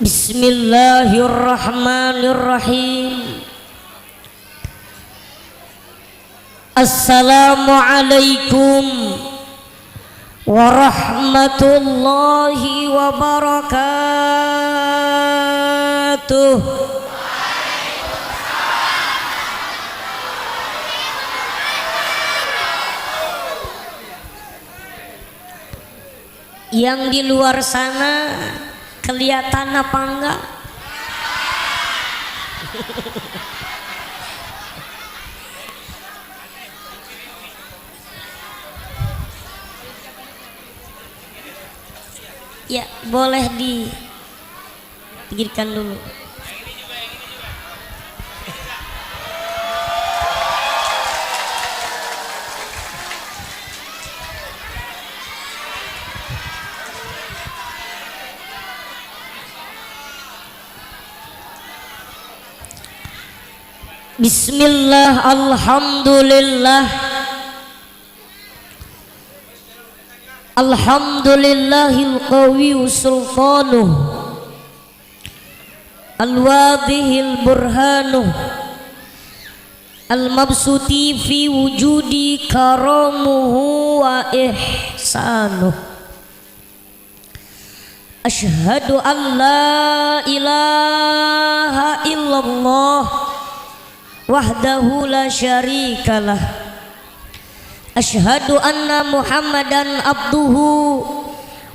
Bismillahirrahmanirrahim. Assalamualaikum warahmatullahi wabarakatuh. Yang di luar sana kelihatan apa enggak? Ya, boleh dipikirkan dulu. Bismillah, alhamdulillah, alhamdulillahil qawiyyu sultanuh, al-wadihil burhanuh, al-mabsuti fi wujudi karamuhu wa ihsanuh. Ashhadu an la ilaha illallah wahdahu la syarikalah. Asyhadu anna Muhammadan abduhu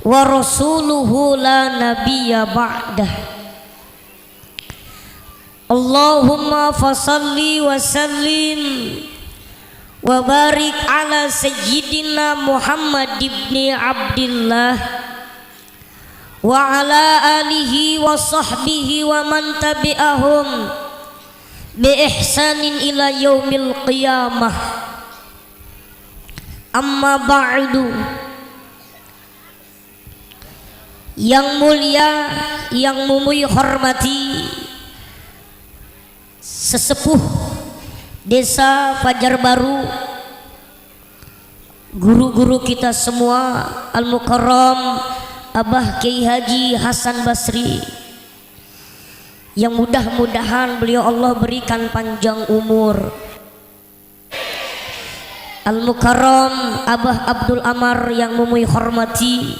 wa rasuluhu la nabiyya ba'dah. Allahumma fasalli wa sallim wa barik ala sayyidina Muhammad ibni Abdillah wa ala alihi wa sahbihi wa man tabi'ahum bi ihsanin ila yaumil qiyamah. Amma ba'du. Yang mulia, yang mumui hormati sesepuh Desa Fajar Baru, guru-guru kita semua, Al-Mukarram Abah Kiai Haji Hasan Basri, yang mudah-mudahan beliau Allah berikan panjang umur. Al-Mukarram Abah Abdul Amar yang mumui hormati,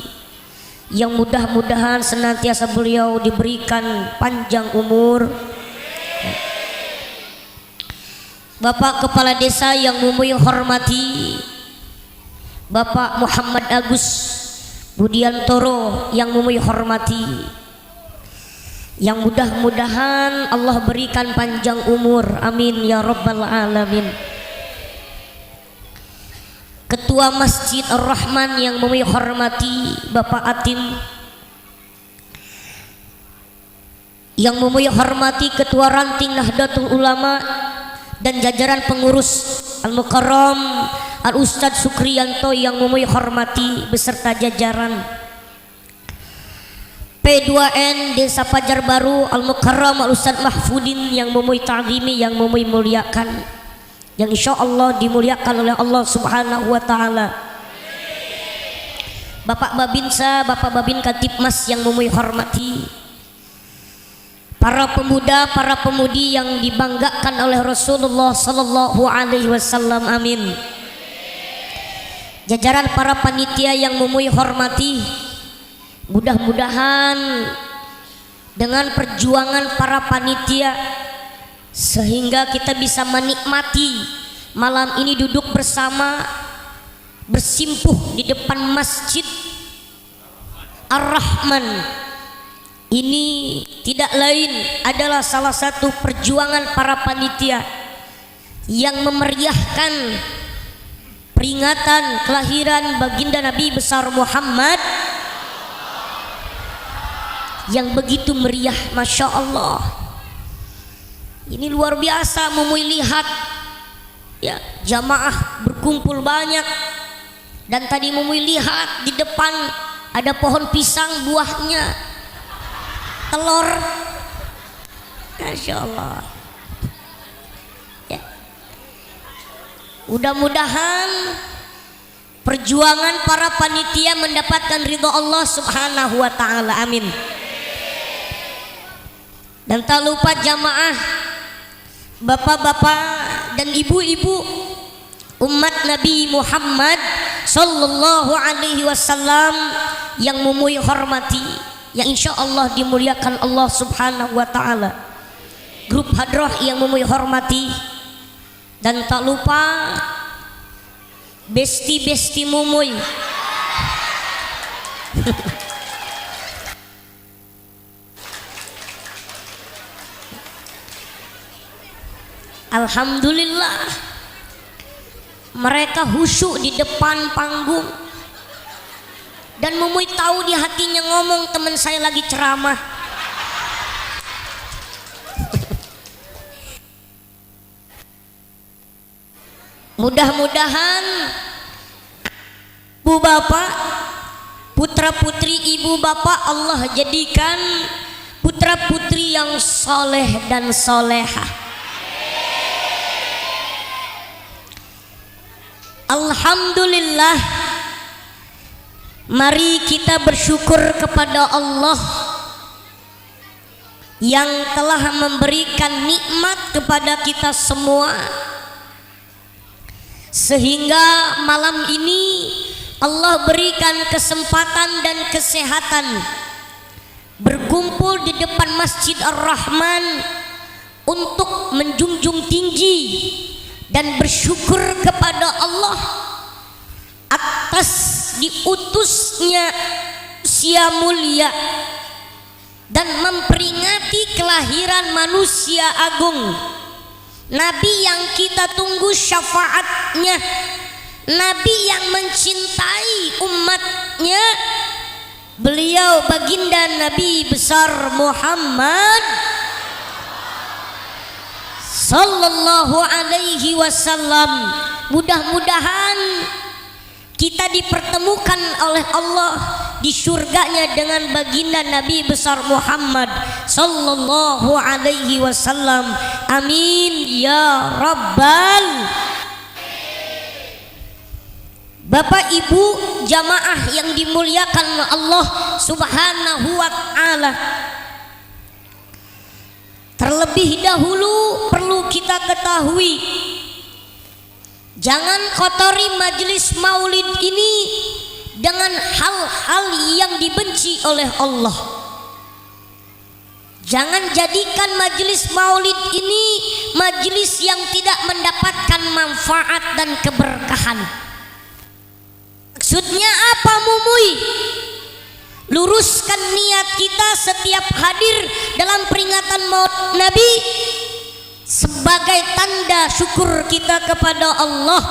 yang mudah-mudahan senantiasa beliau diberikan panjang umur. Bapak Kepala Desa yang mumui hormati, Bapak Muhammad Agus Budiantoro yang mumui hormati, yang mudah-mudahan Allah berikan panjang umur, amin ya rabbal alamin. Ketua Masjid Ar-Rahman yang mumui hormati, Bapak Atim, yang mumui hormati Ketua Ranting Nahdlatul Ulama dan jajaran pengurus Al-Mukarram Al-Ustadz Sukriyanto yang mumui hormati beserta jajaran P2N Desa Fajar Baru Al-Mukarram Al-Ustadz Mahfudin yang mumui ta'zimi, yang mumui muliakan, yang insya Allah dimuliakan oleh Allah subhanahu wa ta'ala. Bapak Babinsa, Bapak Babin Katipmas yang mumui hormati, para pemuda, para pemudi yang dibanggakan oleh Rasulullah sallallahu alaihi wasallam, amin. Jajaran para panitia yang mumui hormati, mudah-mudahan dengan perjuangan para panitia sehingga kita bisa menikmati malam ini duduk bersama, bersimpuh di depan Masjid Ar-Rahman. Ini tidak lain adalah salah satu perjuangan para panitia yang memeriahkan peringatan kelahiran baginda Nabi besar Muhammad yang begitu meriah, Masya Allah. Ini luar biasa mumui lihat ya, jamaah berkumpul banyak, dan tadi mumui lihat di depan ada pohon pisang, buahnya telur, Masya Allah ya. Mudah-mudahan perjuangan para panitia mendapatkan ridho Allah subhanahu wa ta'ala, amin. Dan tak lupa jamaah, bapak-bapak dan ibu-ibu umat Nabi Muhammad sallallahu alaihi wasallam yang mumui hormati, yang insya Allah dimuliakan Allah subhanahu wa ta'ala. Grup hadroh yang mumui hormati. Dan tak lupa besti-besti mumuy. Alhamdulillah, mereka khusyuk di depan panggung. Dan mumuy tahu di hatinya ngomong teman saya lagi ceramah. Mudah-mudahan ibu bapak, putra putri ibu bapak Allah jadikan putra putri yang soleh dan solehah. Alhamdulillah, mari kita bersyukur kepada Allah yang telah memberikan nikmat kepada kita semua, sehingga malam ini Allah berikan kesempatan dan kesehatan berkumpul di depan Masjid Ar-Rahman untuk menjunjung tinggi dan bersyukur kepada Allah atas diutusnya usia mulia dan memperingati kelahiran manusia agung, Nabi yang kita tunggu syafaatnya, Nabi yang mencintai umatnya, beliau baginda Nabi besar Muhammad sallallahu alaihi wasallam. Mudah-mudahan kita dipertemukan oleh Allah di surganya dengan baginda Nabi besar Muhammad sallallahu alaihi wasallam. Amin ya rabbal. Bapak ibu jamaah yang dimuliakan Allah subhanahu wa ta'ala, terlebih dahulu perlu kita ketahui, jangan kotori majelis maulid ini dengan hal-hal yang dibenci oleh Allah. Jangan jadikan majelis maulid ini majelis yang tidak mendapatkan manfaat dan keberkahan. Maksudnya apa mumuy? Luruskan niat kita setiap hadir dalam peringatan maulid Nabi sebagai tanda syukur kita kepada Allah.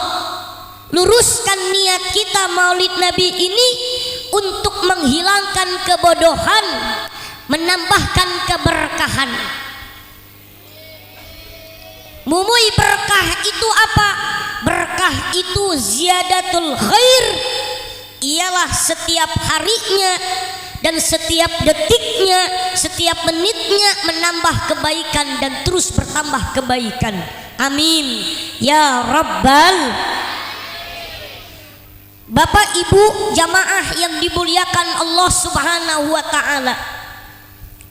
Luruskan niat kita maulid Nabi ini untuk menghilangkan kebodohan, menambahkan keberkahan. Mumuy, berkah itu apa? Berkah itu ziyadatul khair, ialah setiap harinya dan setiap detiknya, setiap menitnya menambah kebaikan dan terus bertambah kebaikan. Amin ya rabbal. Bapak ibu jamaah yang dimuliakan Allah subhanahu wa ta'ala,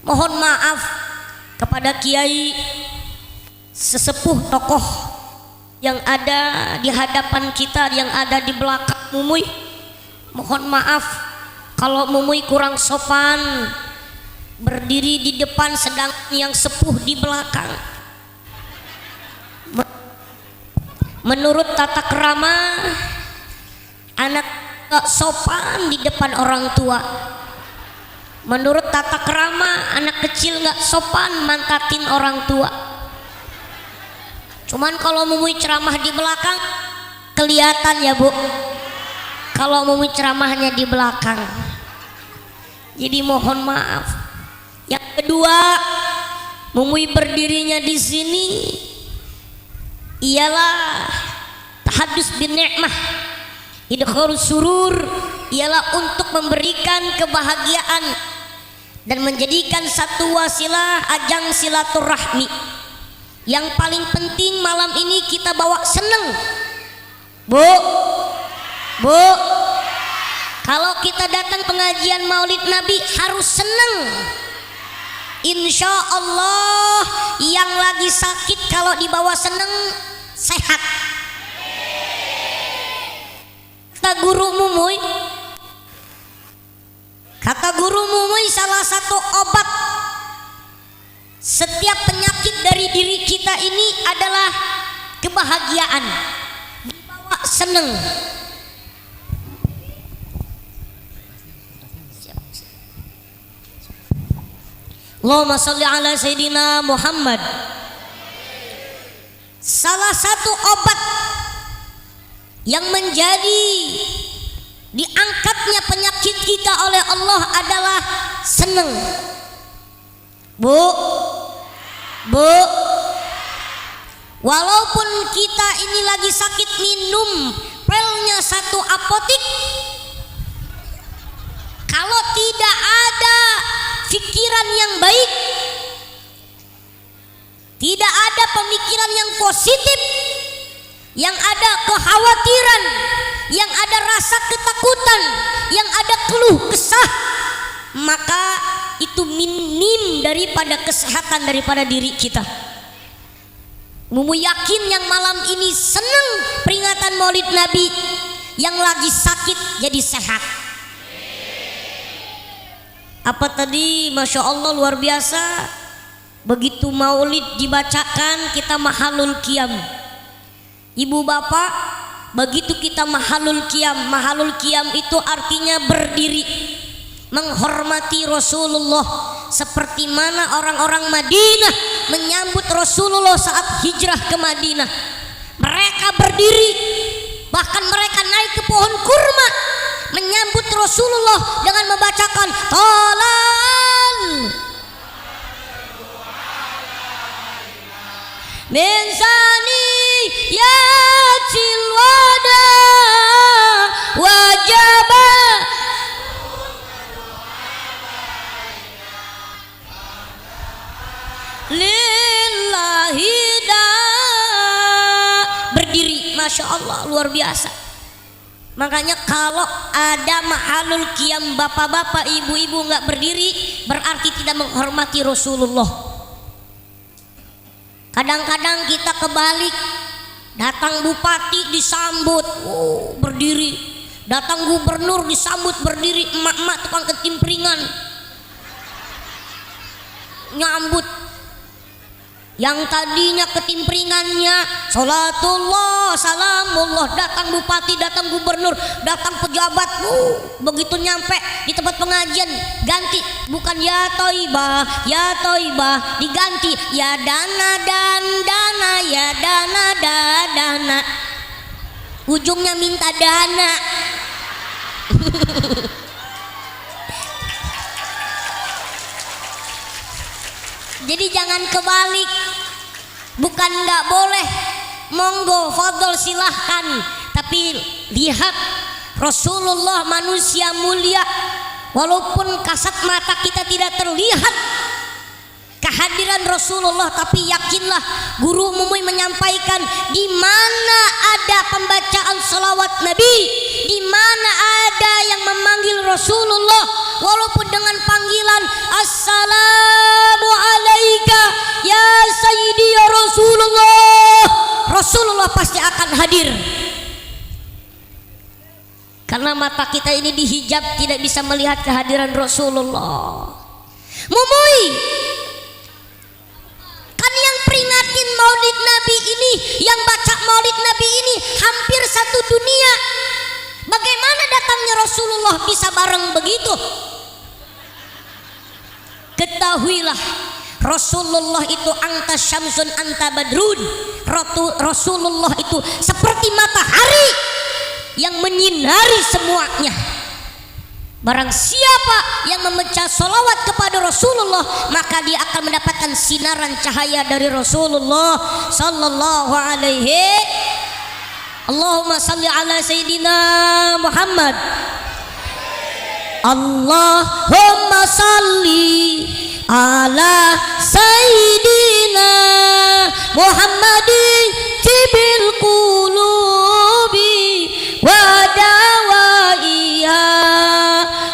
mohon maaf kepada kiai, sesepuh tokoh yang ada di hadapan kita, yang ada di belakang mumuy. Mohon maaf kalau mumuy kurang sopan berdiri di depan sedang yang sepuh di belakang. Menurut tata krama, anak gak sopan di depan orang tua. Menurut tata krama, anak kecil gak sopan mantatin orang tua. Cuman kalau mumuy ceramah di belakang kelihatan ya bu, kalau mumuy ceramahnya di belakang. Jadi mohon maaf. Yang kedua, mumuy berdirinya di sini ialah tahadus bin ni'mah, idkharus surur, ialah untuk memberikan kebahagiaan dan menjadikan satu wasilah ajang silaturahmi. Yang paling penting malam ini kita bawa seneng, bu. Kalau kita datang pengajian maulid Nabi harus seneng. Insya Allah yang lagi sakit kalau dibawa seneng sehat. Kata guru Mumuy, salah satu obat setiap penyakit dari diri kita ini adalah kebahagiaan, dibawa seneng. Allahumma sholli ala Sayyidina Muhammad. Salah satu obat yang menjadi diangkatnya penyakit kita oleh Allah adalah seneng. Bu, walaupun kita ini lagi sakit, minum pelnya satu apotik, kalau tidak ada pikiran yang baik, tidak ada pemikiran yang positif, yang ada kekhawatiran, yang ada rasa ketakutan, yang ada keluh kesah, maka itu minim daripada kesehatan daripada diri kita. Mumu yakin yang malam ini senang peringatan Maulid Nabi, yang lagi sakit jadi sehat. Apa tadi? Masya Allah, luar biasa. Begitu maulid dibacakan kita mahalul qiyam. Ibu bapak, begitu kita mahalul qiyam itu artinya berdiri menghormati Rasulullah, seperti mana orang-orang Madinah menyambut Rasulullah saat hijrah ke Madinah. Mereka berdiri, bahkan mereka naik ke pohon kurma menyambut Rasulullah dengan membacakan Tolal Mensani Yatil Wada Wajaba Lillahi da. Berdiri, Masya Allah, luar biasa. Makanya kalau ada mahalul qiyam bapak-bapak, ibu-ibu nggak berdiri, berarti tidak menghormati Rasulullah. Kadang-kadang kita kebalik, datang bupati disambut berdiri, datang gubernur disambut berdiri, emak-emak tukang ketimpringan nyambut. Yang tadinya ketimpringannya salatullah salamullah, datang bupati, datang gubernur, datang pejabat, begitu nyampe di tempat pengajian ganti, bukan ya toibah diganti ya dana dan dana, ya dana dana, ujungnya minta dana. Jadi jangan kebalik, bukan nggak boleh, monggo fadol silahkan, tapi lihat Rasulullah manusia mulia, walaupun kasat mata kita tidak terlihat kehadiran Rasulullah, tapi yakinlah guru Mumuy menyampaikan di mana ada pembacaan salawat Nabi, di mana ada yang memanggil Rasulullah, walaupun dengan panggilan assalamu alaika ya sayyidi ya Rasulullah, Rasulullah pasti akan hadir. Karena mata kita ini dihijab, tidak bisa melihat kehadiran Rasulullah. Mumuy kan yang peringatin Maulid Nabi ini, yang baca Maulid Nabi ini hampir satu dunia. Bagaimana datangnya Rasulullah bisa bareng begitu? Ketahuilah Rasulullah itu anta syamsun anta badrun. Rasulullah itu seperti matahari yang menyinari semuanya. Barang siapa yang membaca salawat kepada Rasulullah, maka dia akan mendapatkan sinaran cahaya dari Rasulullah sallallahu alaihi. Allahumma salli ala Sayyidina Muhammad. Allahumma salli ala Sayyidina Muhammadin tibil qulubi wa dawaiha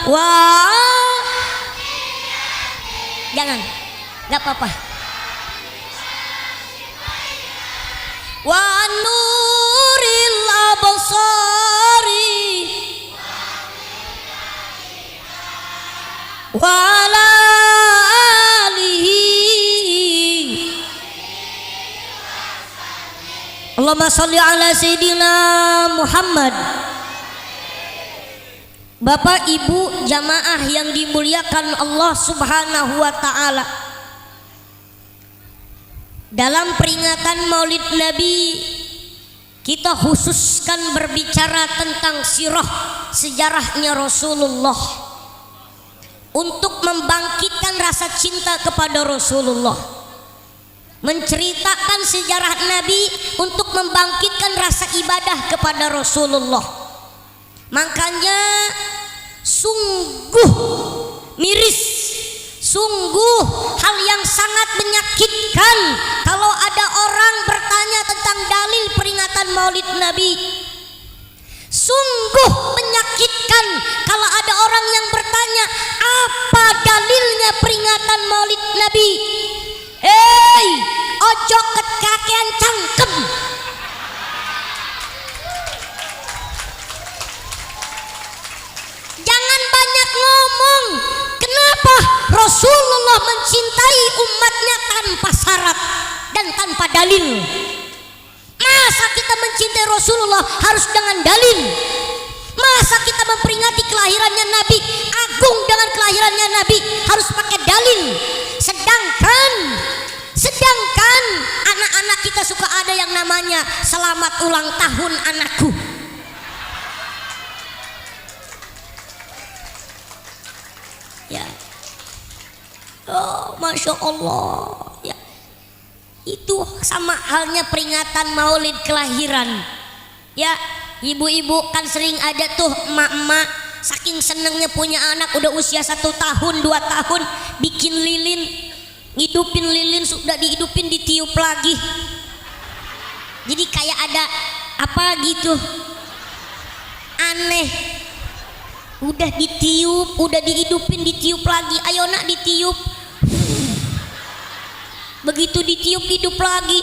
wa. Jangan Gak apa-apa. Wa nuril absari wa ala alihi Allahumma sholli ala sayyidina Muhammad. Bapak Ibu jamaah yang dimuliakan Allah Subhanahu wa taala, dalam peringatan Maulid Nabi kita khususkan berbicara tentang sirah sejarahnya Rasulullah untuk membangkitkan rasa cinta kepada Rasulullah, menceritakan sejarah Nabi untuk membangkitkan rasa ibadah kepada Rasulullah. Makanya sungguh miris, sungguh hal yang sangat menyakitkan kalau ada orang bertanya tentang dalil peringatan Maulid Nabi. Sungguh menyakitkan kalau ada orang yang bertanya apa dalilnya peringatan Maulid Nabi. Hei, ojo kekakean cangkem. Jangan banyak ngomong. Kenapa Rasulullah mencintai umatnya tanpa syarat dan tanpa dalil? Masa kita mencintai Rasulullah harus dengan dalil? Masa kita memperingati kelahirannya Nabi, agung dengan kelahirannya Nabi, harus pakai dalil? Sedangkan anak-anak kita suka ada yang namanya selamat ulang tahun anakku. Ya, oh masya Allah, ya itu sama halnya peringatan Maulid kelahiran. Ya, ibu-ibu kan sering ada tuh emak-emak saking senengnya punya anak udah usia 1 tahun 2 tahun bikin lilin, ngidupin lilin, sudah dihidupin ditiup lagi, jadi kayak ada apa gitu aneh. Udah ditiup, udah dihidupin, ditiup lagi. Ayo nak ditiup. Begitu ditiup hidup lagi.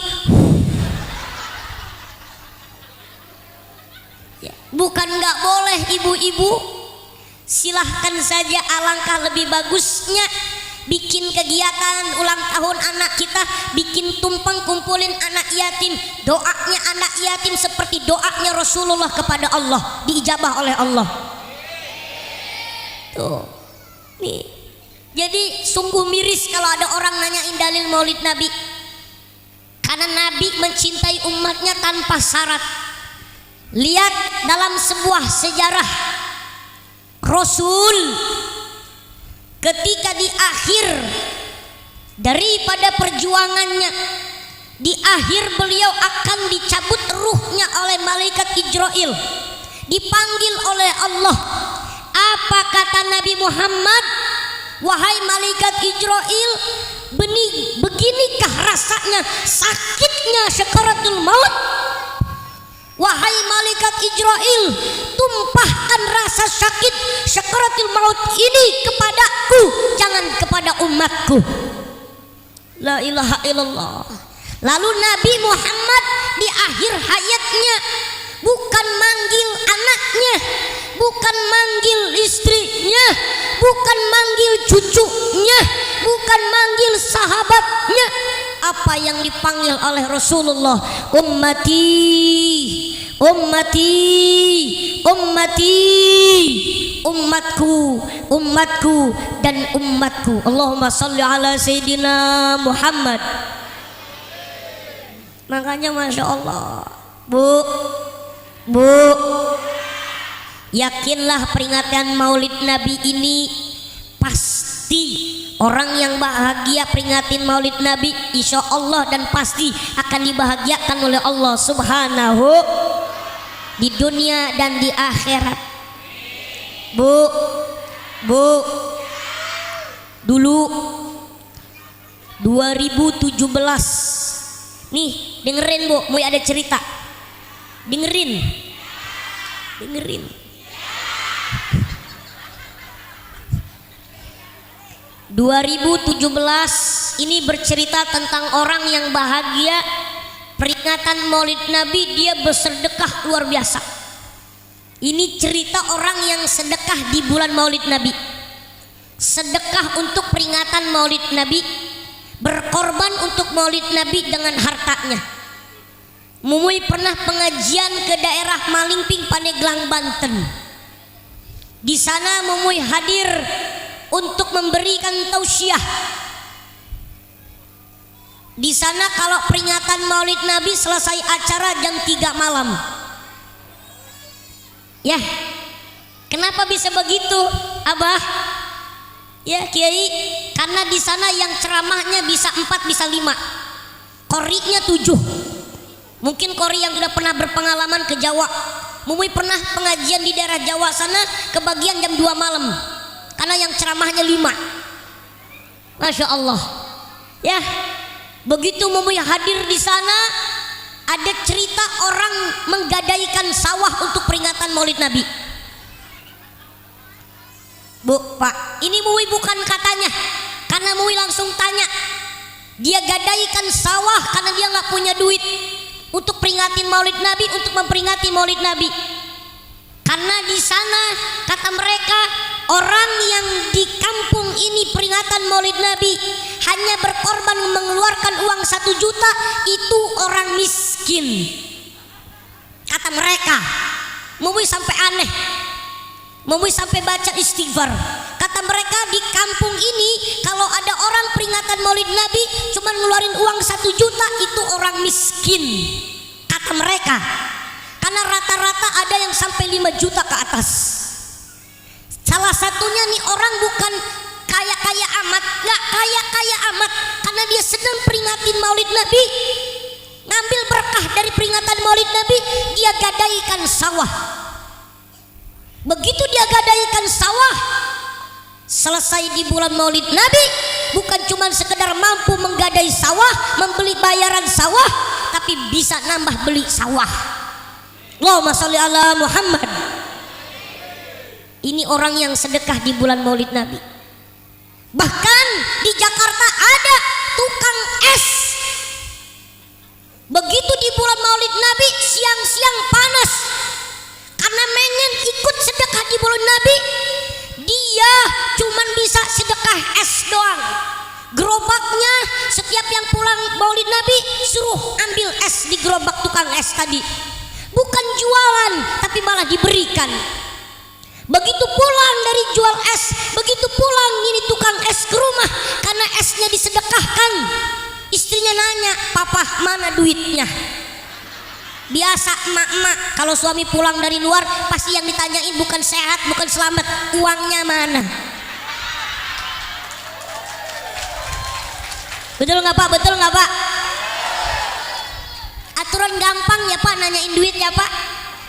Ya, bukan nggak boleh ibu-ibu. Silahkan saja, alangkah lebih bagusnya bikin kegiatan ulang tahun anak kita, bikin tumpeng kumpulin anak yatim. Doanya anak yatim seperti doanya Rasulullah kepada Allah, diijabah oleh Allah. Tuh, nih. Jadi sungguh miris kalau ada orang nanyain dalil Maulid Nabi, karena Nabi mencintai umatnya tanpa syarat. Lihat dalam sebuah sejarah Rasul, ketika di akhir daripada perjuangannya, di akhir beliau akan dicabut ruhnya oleh malaikat Israel, dipanggil oleh Allah. Apa kata Nabi Muhammad? Wahai malaikat Israel, beginikah rasanya sakitnya sakaratul maut? Wahai malaikat Israel, tumpahkan rasa sakit sakaratul maut ini kepadaku, jangan kepada umatku. La ilaha illallah. Lalu Nabi Muhammad di akhir hayatnya bukan manggil anaknya, bukan manggil istrinya, bukan manggil cucunya, bukan manggil sahabatnya. Apa yang dipanggil oleh Rasulullah? Ummati, ummati, ummati, umatku, umatku, dan umatku. Allahumma sholli ala sayyidina Muhammad. Makanya masya Allah, Bu, yakinlah peringatan Maulid Nabi ini pasti orang yang bahagia peringatin Maulid Nabi, insya Allah dan pasti akan dibahagiakan oleh Allah Subhanahu di dunia dan di akhirat. Bu, dulu 2017 nih, dengerin Bu, mau ada cerita. Dengerin 2017 ini bercerita tentang orang yang bahagia peringatan Maulid Nabi, dia bersedekah luar biasa. Ini cerita orang yang sedekah di bulan Maulid Nabi, sedekah untuk peringatan Maulid Nabi, berkorban untuk Maulid Nabi dengan hartanya. Mumui pernah pengajian ke daerah Malingping, Pandeglang, Banten. Di sana Mumui hadir untuk memberikan tausiah. Di sana kalau peringatan Maulid Nabi selesai acara jam 3 malam. Ya, kenapa bisa begitu, Abah? Ya, Kiai, karena di sana yang ceramahnya bisa 4, bisa 5. Qori'nya 7. Mungkin qori yang sudah pernah berpengalaman ke Jawa. Mumui pernah pengajian di daerah Jawa sana kebagian jam 2 malam. Karena yang ceramahnya 5. Masya Allah. Ya, begitu Mumui hadir di sana, ada cerita orang menggadaikan sawah untuk peringatan Maulid Nabi. Bu, Pak, ini Mumui bukan katanya, karena Mumui langsung tanya. Dia gadaikan sawah karena dia nggak punya duit untuk peringatin Maulid Nabi, untuk memperingati Maulid Nabi. Karena di sana kata mereka, orang yang di kampung ini peringatan Maulid Nabi hanya berkorban mengeluarkan uang 1 juta, itu orang miskin. Kata mereka. Mumui sampai aneh, Mumui sampai baca istighfar. Kata mereka, di kampung ini kalau ada orang peringatan Maulid Nabi cuma ngeluarin uang 1 juta, itu orang miskin. Kata mereka. Karena rata-rata ada yang sampai 5 juta ke atas. Salah satunya nih orang bukan kaya-kaya amat, nggak kaya-kaya amat, karena dia sedang peringatin Maulid Nabi, ngambil berkah dari peringatan Maulid Nabi, dia gadaikan sawah. Begitu dia gadaikan sawah, selesai di bulan Maulid Nabi, bukan cuma sekedar mampu menggadai sawah, membeli bayaran sawah, tapi bisa nambah beli sawah. Allahumma sholli ala Muhammad. Ini orang yang sedekah di bulan Maulid Nabi. Bahkan di Jakarta ada tukang es. Begitu di bulan Maulid Nabi, siang-siang panas, karena pengen ikut sedekah di bulan Nabi, dia cuman bisa sedekah es doang. Gerobaknya setiap yang pulang Maulid Nabi suruh ambil es di gerobak tukang es tadi. Bukan jualan, tapi malah diberikan. Begitu pulang dari jual es, begitu pulang ini tukang es ke rumah, karena esnya disedekahkan. Istrinya nanya, "Papa, mana duitnya?" Biasa emak-emak kalau suami pulang dari luar pasti yang ditanyain bukan sehat, bukan selamat, uangnya mana. Betul nggak Pak? Betul nggak Pak? Aturan gampang ya Pak, nanyain duit ya Pak.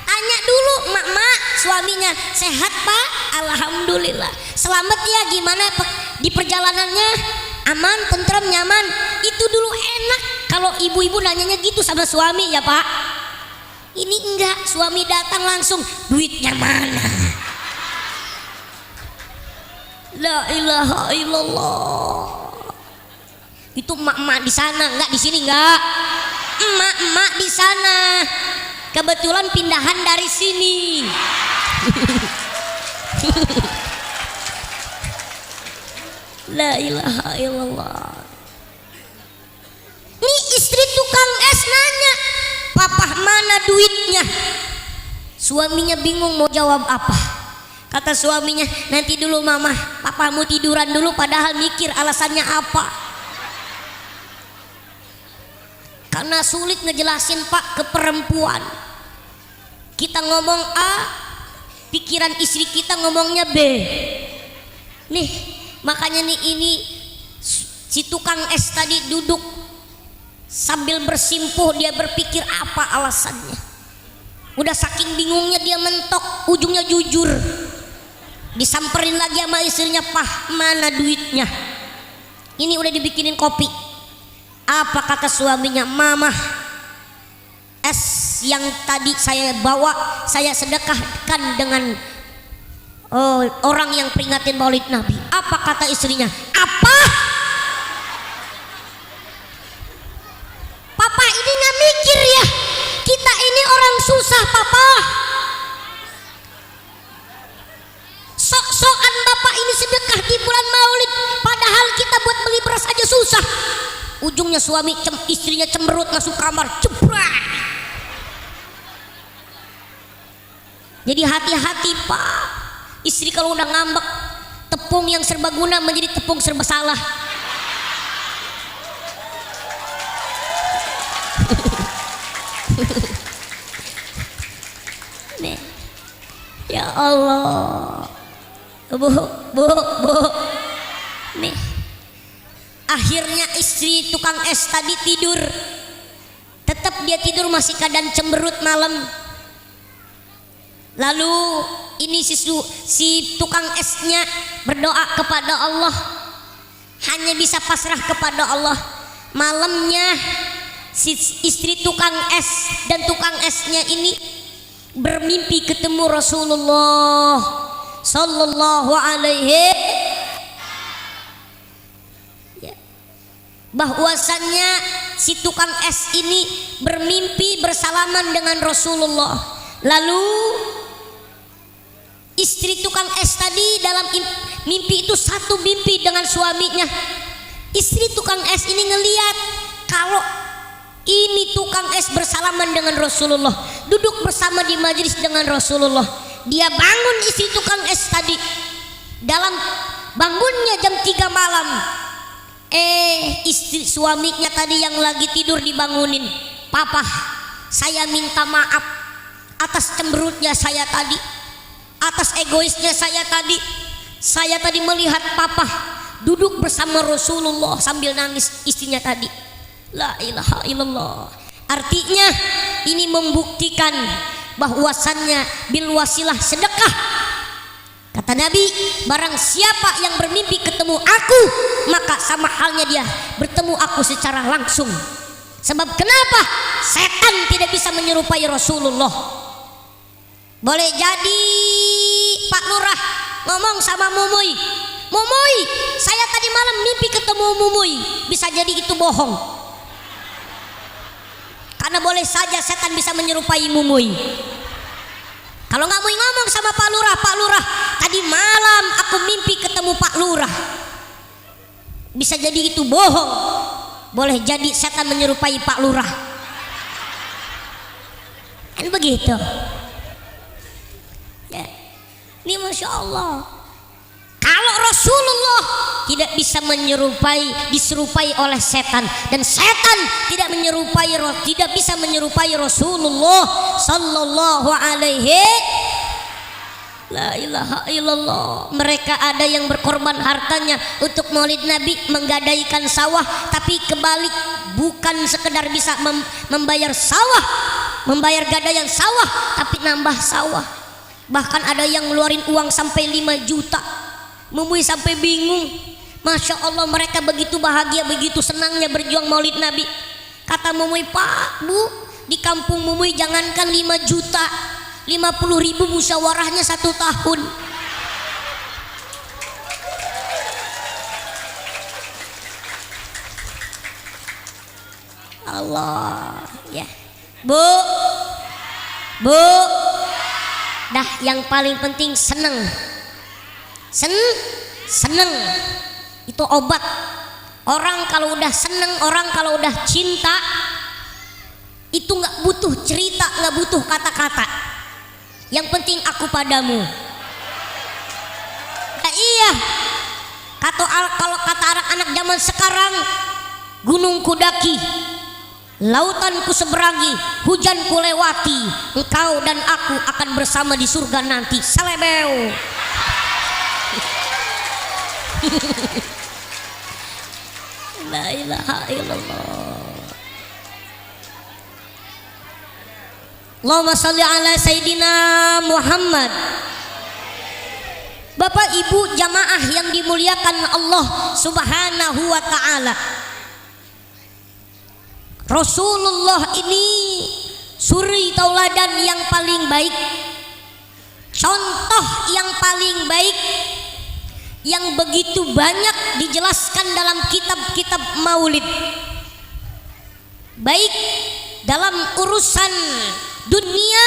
Tanya dulu mak-mak suaminya, sehat Pak? Alhamdulillah. Selamat ya, gimana di perjalanannya? Aman, tentram, nyaman. Itu dulu enak kalau ibu-ibu nanyanya gitu sama suami ya Pak. Ini enggak, suami datang langsung, duitnya mana? La ilaha illallah. Itu emak-emak di sana, enggak di sini enggak. Emak-emak di sana. Kebetulan pindahan dari sini. La ilaha illallah. Nih istri tukang es nanya, "Papa, mana duitnya?" Suaminya bingung mau jawab apa. Kata suaminya, "Nanti dulu mama, papamu tiduran dulu," padahal mikir alasannya apa. Karena sulit ngejelasin Pak ke perempuan. Kita ngomong A, pikiran istri kita ngomongnya B. Nih, makanya nih ini si tukang es tadi duduk sambil bersimpuh, dia berpikir apa alasannya. Udah saking bingungnya dia mentok, ujungnya jujur. Disamperin lagi sama istrinya, "Pah, mana duitnya?" Ini udah dibikinin kopi. Apa kata suaminya? "Mama, es yang tadi saya bawa, saya sedekahkan dengan orang yang peringatin Maulid Nabi." Apa kata istrinya? "Apa?" sok-sokan bapak ini sedekah di bulan Maulid, padahal kita buat beli beras aja susah. Ujungnya suami istrinya cemberut masuk kamar, jebrak. Jadi hati-hati pak, istri kalau udah ngambek, tepung yang serbaguna menjadi tepung serba salah. Nih, ya Allah, bu, nih, akhirnya istri tukang es tadi tidur, tetap dia tidur masih keadaan cemberut malam. Lalu ini si tukang esnya berdoa kepada Allah, hanya bisa pasrah kepada Allah. Malamnya si istri tukang es dan tukang esnya ini bermimpi ketemu Rasulullah sallallahu alaihi ya. Bahwasannya si tukang es ini bermimpi bersalaman dengan Rasulullah. Lalu istri tukang es tadi dalam mimpi itu satu mimpi dengan suaminya. Istri tukang es ini ngeliat kalau ini tukang es bersalaman dengan Rasulullah, duduk bersama di majelis dengan Rasulullah. Dia bangun istri tukang es tadi. Dalam bangunnya jam 3 malam, istri suaminya tadi yang lagi tidur dibangunin. Papa, saya minta maaf atas cemberutnya saya tadi, atas egoisnya saya tadi. Saya tadi melihat papa duduk bersama Rasulullah sambil nangis istrinya tadi. La ilaha illallah. Artinya ini membuktikan bahwasannya bil wasilah sedekah. Kata Nabi, barang siapa yang bermimpi ketemu aku, maka sama halnya dia bertemu aku secara langsung. Sebab kenapa? Setan tidak bisa menyerupai Rasulullah. Boleh jadi Pak Lurah ngomong sama Mumuy, Mumuy, saya tadi malam mimpi ketemu Mumuy. Bisa jadi itu bohong. Karena boleh saja setan bisa menyerupai Mumuy. Kalau nggak mau ngomong sama Pak Lurah, Pak Lurah, tadi malam aku mimpi ketemu Pak Lurah. Bisa jadi itu bohong. Boleh jadi setan menyerupai Pak Lurah. Kan begitu. Ya. Ini Masya Allah. Kalau Rasulullah tidak bisa diserupai oleh setan, dan setan tidak bisa menyerupai Rasulullah sallallahu alaihi. La ilaha illallah. Mereka ada yang berkorban hartanya untuk maulid Nabi, menggadaikan sawah, tapi kebalik, bukan sekedar bisa membayar sawah, membayar gadaian sawah, tapi nambah sawah. Bahkan ada yang ngeluarin uang sampai 5 juta. Mumuy sampai bingung. Masya Allah, mereka begitu bahagia, begitu senangnya berjuang maulid Nabi. Kata Mumuy, Pak, Bu, di kampung Mumuy jangankan 5 juta, 50.000 musyawarahnya 1 tahun. Allah ya. Bu, dah yang paling penting seneng. Seneng itu obat. Orang kalau udah seneng, orang kalau udah cinta, itu nggak butuh cerita, nggak butuh kata-kata. Yang penting aku padamu. Ya, iya. Kalau kata anak-anak zaman sekarang, gunung kudaki, lautan ku seberangi, hujan ku lewati, engkau dan aku akan bersama di surga nanti. Salebeu. La ilaha illallah. Allahumma sholli ala Sayyidina Muhammad. Bapak Ibu jamaah yang dimuliakan Allah Subhanahu wa ta'ala, Rasulullah ini suri tauladan yang paling baik, contoh yang paling baik, yang begitu banyak dijelaskan dalam kitab-kitab maulid, baik dalam urusan dunia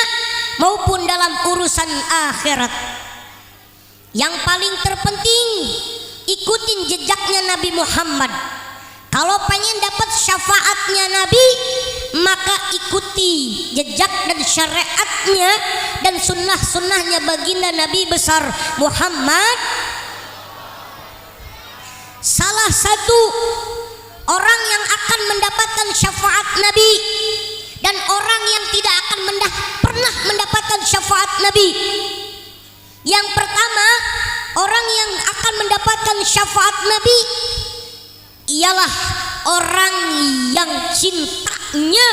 maupun dalam urusan akhirat. Yang paling terpenting, ikutin jejaknya Nabi Muhammad. Kalau pengen dapat syafaatnya Nabi, maka ikuti jejak dan syariatnya dan sunnah-sunnahnya baginda Nabi besar Muhammad. Salah satu orang yang akan mendapatkan syafaat Nabi dan orang yang tidak akan pernah mendapatkan syafaat Nabi. Yang pertama, orang yang akan mendapatkan syafaat Nabi ialah orang yang cintanya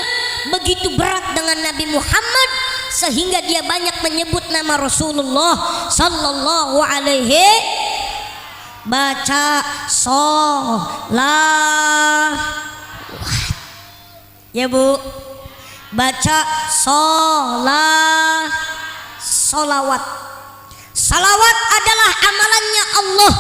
begitu berat dengan Nabi Muhammad sehingga dia banyak menyebut nama Rasulullah sallallahu alaihi, baca sholat ya Bu, baca solawat. Salawat adalah amalannya Allah.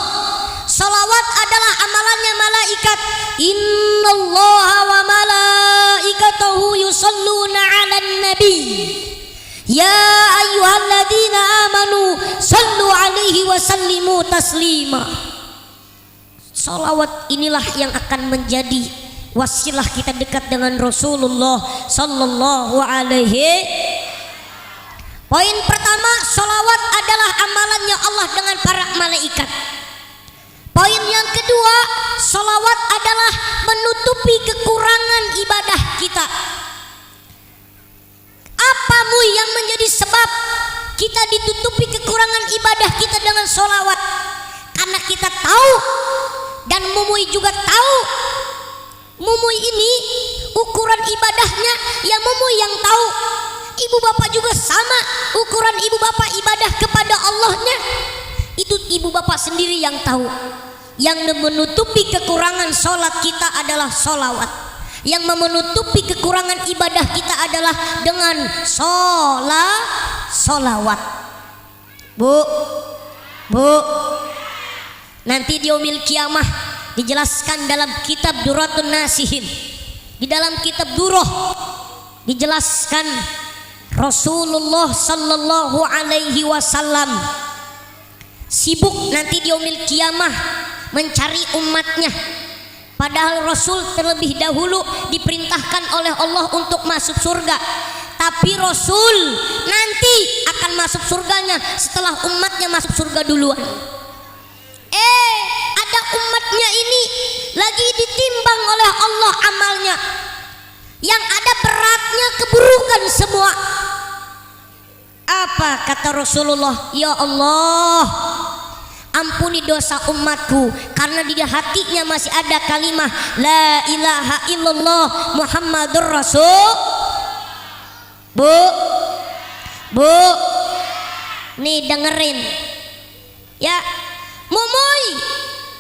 Salawat adalah amalannya malaikat. Innallaha wa malaikatahu yusalluna 'alan nabi. Ya ayyuhalladzina amanu sallu 'alaihi wa sallimu taslima. Salawat inilah yang akan menjadi wasilah kita dekat dengan Rasulullah sallallahu alaihi. Poin pertama, salawat adalah amalannya Allah dengan para malaikat. Poin yang kedua, salawat adalah menutupi kekurangan ibadah kita. Apamu yang menjadi sebab kita ditutupi kekurangan ibadah kita dengan salawat? Karena kita tahu dan Mumui juga tahu. Mumui ini ukuran ibadahnya ya Mumui yang tahu. Ibu bapak juga sama, ukuran ibu bapak ibadah kepada Allahnya itu ibu bapak sendiri yang tahu. Yang menutupi kekurangan sholat kita adalah sholawat. Yang menutupi kekurangan ibadah kita adalah dengan sholawat. Bu, nanti di yaumil kiamah dijelaskan dalam kitab Duratun Nasihin. Di dalam kitab Durah dijelaskan Rasulullah sallallahu alaihi wasallam sibuk nanti di yaumil kiamah mencari umatnya. Padahal Rasul terlebih dahulu diperintahkan oleh Allah untuk masuk surga. Tapi Rasul nanti akan masuk surganya setelah umatnya masuk surga duluan. Ada umatnya ini lagi ditimbang oleh Allah amalnya. Yang ada beratnya keburukan semua. Apa kata Rasulullah? Ya Allah, ampuni dosa umatku, karena di hatinya masih ada kalimah la ilaha illallah Muhammadur Rasul. Bu, nih dengerin ya, Mumui,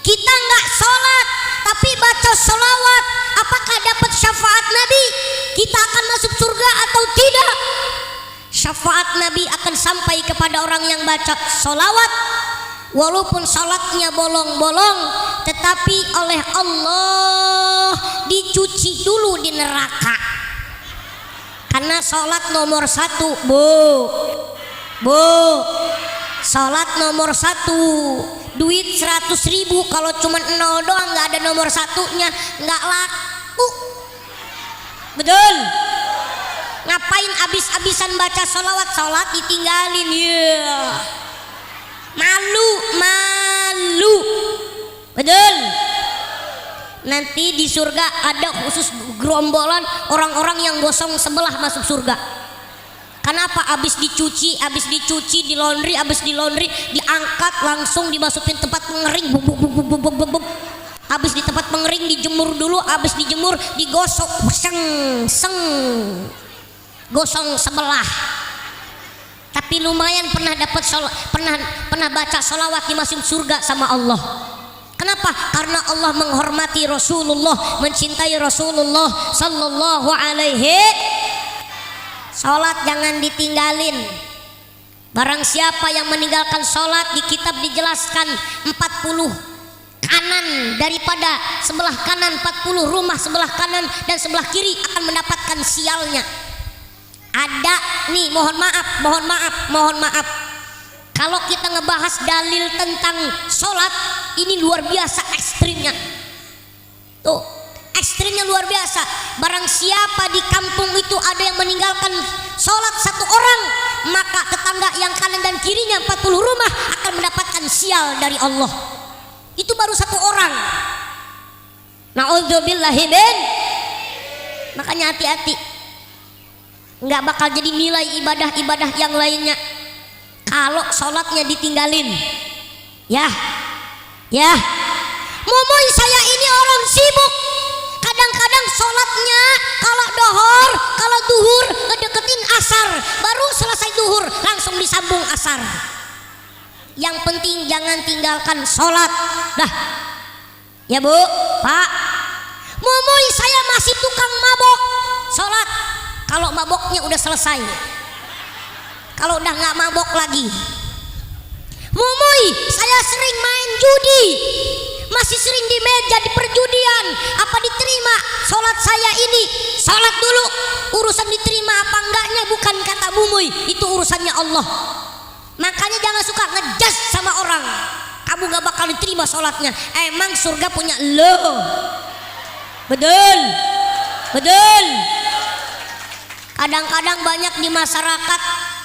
kita nggak sholat tapi baca sholawat, apakah dapat syafaat Nabi? Kita akan masuk surga atau tidak? Syafaat Nabi akan sampai kepada orang yang baca sholawat. Walaupun salatnya bolong-bolong, tetapi oleh Allah dicuci dulu di neraka. Karena salat nomor satu, Bu, salat nomor satu. Duit 100.000 kalau cuma 0 doang, nggak ada nomor satunya, nggak laku. Betul? Ngapain abis-abisan baca sholawat ditinggalin ya? Malu. Betul? Nanti di surga ada khusus gerombolan orang-orang yang gosong sebelah masuk surga. Kenapa? Abis dicuci, di laundry, diangkat langsung dimasukin tempat pengering. Habis di tempat pengering dijemur dulu, habis dijemur digosok, gosong sebelah. Tapi lumayan pernah dapat pernah baca sholawat dimasukin surga sama Allah. Kenapa? Karena Allah menghormati Rasulullah, mencintai Rasulullah sallallahu alaihi. Sholat jangan ditinggalin. Barang siapa yang meninggalkan sholat, di kitab dijelaskan 40 kanan daripada sebelah kanan, 40 rumah sebelah kanan dan sebelah kiri akan mendapatkan sialnya. Ada nih, mohon maaf Kalau kita ngebahas dalil tentang sholat, ini luar biasa ekstrimnya. Tuh, ekstrimnya luar biasa. Barang siapa di kampung itu ada yang meninggalkan sholat satu orang, maka tetangga yang kanan dan kirinya 40 rumah akan mendapatkan sial dari Allah. Itu baru satu orang. Na'udzubillahi min. Makanya hati-hati, nggak bakal jadi nilai ibadah-ibadah yang lainnya kalau sholatnya ditinggalin. Ya momoy saya ini orang sibuk, kadang-kadang sholatnya kalau dohor, kalau duhur ngedeketin asar, baru selesai duhur langsung disambung asar. Yang penting jangan tinggalkan sholat dah. Ya bu, pak, momoy saya masih tukang mabok sholat kalau maboknya udah selesai, kalau udah nggak mabok lagi. Momoy saya sering main judi, masih sering di meja di perjudian, apa diterima sholat saya ini? Sholat dulu, urusan diterima apa enggaknya bukan kata Momoy, itu urusannya Allah. Makanya jangan suka ngejudge sama orang, kamu gak bakal diterima sholatnya, emang surga punya lo. Betul. Kadang-kadang banyak di masyarakat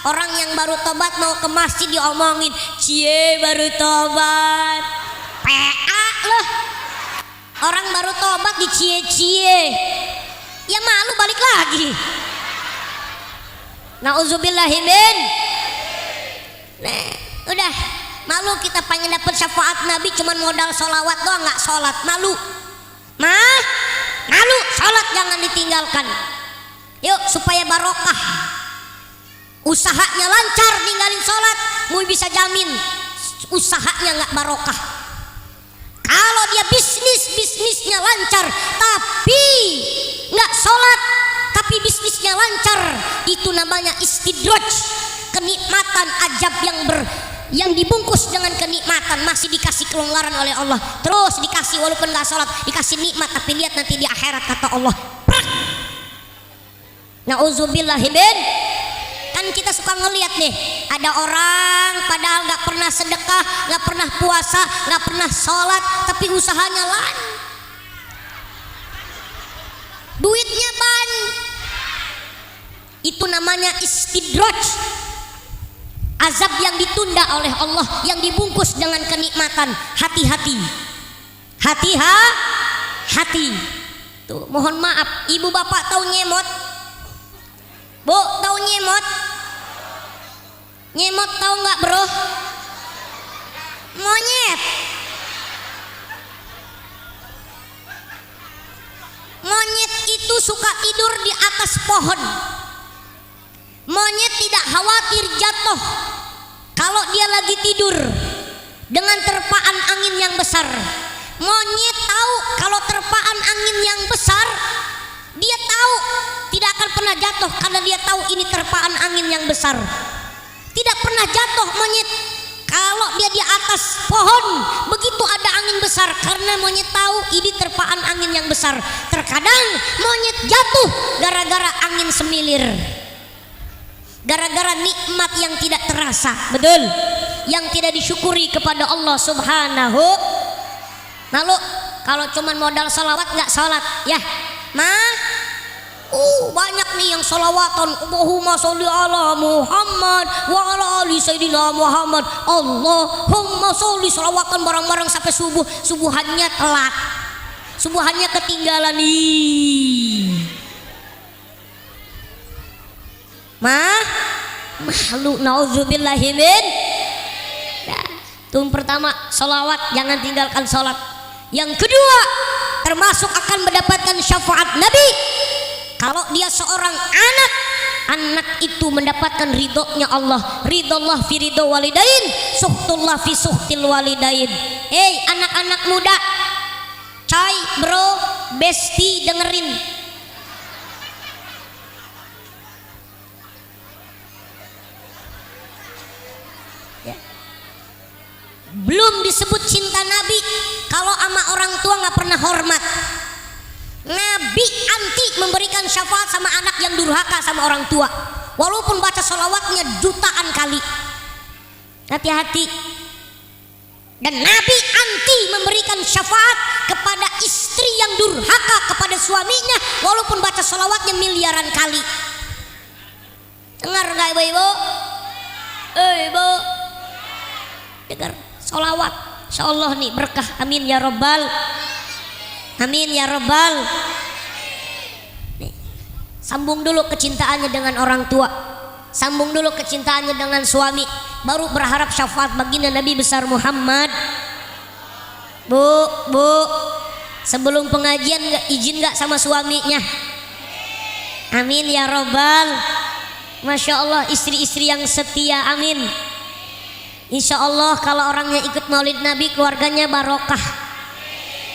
orang yang baru tobat mau ke masjid diomongin, cie baru tobat, PA loh. Orang baru tobat dicie-cie, ya malu balik lagi. Nauzubillahimin. Nah, udah malu kita pengen dapat syafaat Nabi cuman modal sholawat doang, nggak sholat, malu. Malu, sholat jangan ditinggalkan. Yuk supaya barokah, usahanya lancar, ninggalin sholat mau bisa jamin usahanya nggak barokah. Kalau dia bisnisnya lancar tapi nggak sholat, tapi bisnisnya lancar, itu namanya istidraj, kenikmatan ajab yang dibungkus dengan kenikmatan, masih dikasih kelonggaran oleh Allah, terus dikasih walaupun nggak sholat, dikasih nikmat, tapi lihat nanti di akhirat kata Allah, prak. Nauzubillahimin. Kan kita suka ngelihat nih, ada orang padahal nggak pernah sedekah, nggak pernah puasa, nggak pernah sholat, tapi usahanya duitnya itu namanya istidraj, azab yang ditunda oleh Allah, yang dibungkus dengan kenikmatan. Hati-hati. Tuh, mohon maaf, ibu bapak tahu nyemot? Bu, tahu nyemot? Nyemot tahu nggak bro? Monyet. Monyet itu suka tidur di atas pohon. Monyet tidak khawatir jatuh kalau dia lagi tidur dengan terpaan angin yang besar. Monyet tahu kalau terpaan angin yang besar, dia tahu tidak akan pernah jatuh karena dia tahu ini terpaan angin yang besar. Tidak pernah jatuh monyet kalau dia di atas pohon begitu ada angin besar, karena monyet tahu ini terpaan angin yang besar. Terkadang monyet jatuh gara-gara angin semilir, gara-gara nikmat yang tidak terasa, betul, yang tidak disyukuri kepada Allah Subhanahu. Lalu kalau cuman modal sholawat nggak sholat, ya banyak nih yang sholawatan, Allahumma sholli ala Muhammad wa ala ali sayyidina Muhammad, Allahumma sholli, sholawatan bareng-bareng sampai subuhannya telat, subuhannya ketinggalan nih. Malu, nauzubillahimin. Tuh pertama, sholawat, jangan tinggalkan sholat. Yang kedua, termasuk akan mendapatkan syafaat Nabi kalau dia seorang anak itu mendapatkan ridhonya Allah. Ridhollah fi ridho walidain, suhtullah fi suhtil walidain. Anak-anak muda, coy, bro, besti, dengerin. Belum disebut cinta Nabi kalau sama orang tua nggak pernah hormat. Nabi anti memberikan syafaat sama anak yang durhaka sama orang tua, walaupun baca sholawatnya jutaan kali. Hati-hati. Dan Nabi anti memberikan syafaat kepada istri yang durhaka kepada suaminya walaupun baca sholawatnya miliaran kali. Dengar gak ibu-ibu? Ibu dengar sholawat, insya Allah nih berkah. Amin ya robbal, amin ya robbal. Nih, sambung dulu kecintaannya dengan orang tua, sambung dulu kecintaannya dengan suami, baru berharap syafaat baginda Nabi besar Muhammad. Bu, sebelum pengajian izin gak sama suaminya? Amin ya robbal. Masya Allah, istri-istri yang setia, amin. Insya Allah kalau orangnya ikut maulid Nabi keluarganya barokah,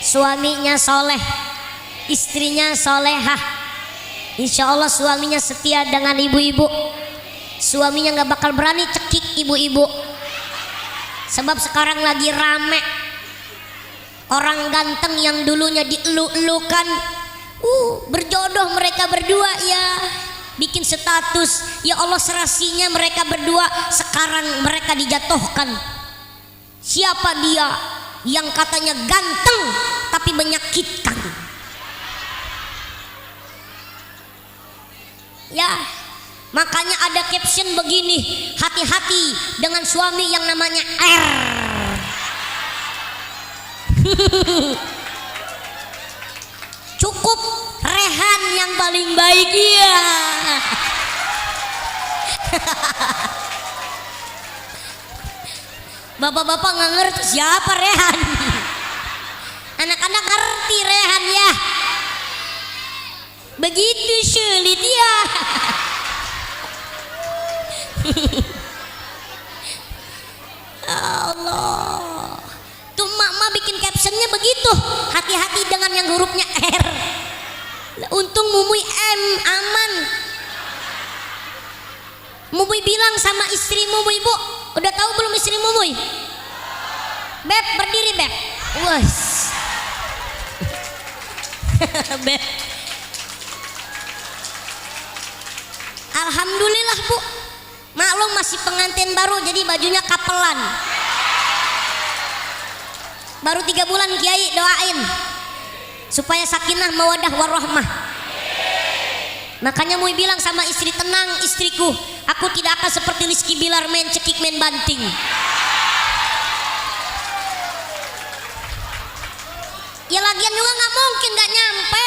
suaminya soleh, istrinya solehah. Insya Allah suaminya setia dengan ibu-ibu, suaminya gak bakal berani cekik ibu-ibu. Sebab sekarang lagi rame orang ganteng yang dulunya dielu-elukan, berjodoh mereka berdua ya, bikin status, ya Allah serasinya mereka berdua, sekarang mereka dijatuhkan. Siapa dia yang katanya ganteng tapi menyakitkan? Ya, makanya ada caption begini, hati-hati dengan suami yang namanya R. Cukup Rehan yang paling baik ya. Bapak-bapak nggak ngerti siapa Rehan. Anak-anak ngerti Rehan ya. Begitu sulit ya. Allah. Tuh mama bikin captionnya begitu, hati-hati dengan yang hurufnya R. Untung Mumuy M aman. Mumuy bilang sama istri Mumuy, Bu, udah tahu belum istri Mumuy? Beb, berdiri Beb. Wes. Beb. Alhamdulillah Bu. Maklum masih pengantin baru jadi bajunya kapelan. Baru 3 bulan Kiai doain supaya sakinah mawadah warahmah. Makanya Mui bilang sama istri, tenang istriku, aku tidak akan seperti Rizky Bilar main cekik main banting. Ya lagian juga nggak mungkin nggak nyampe.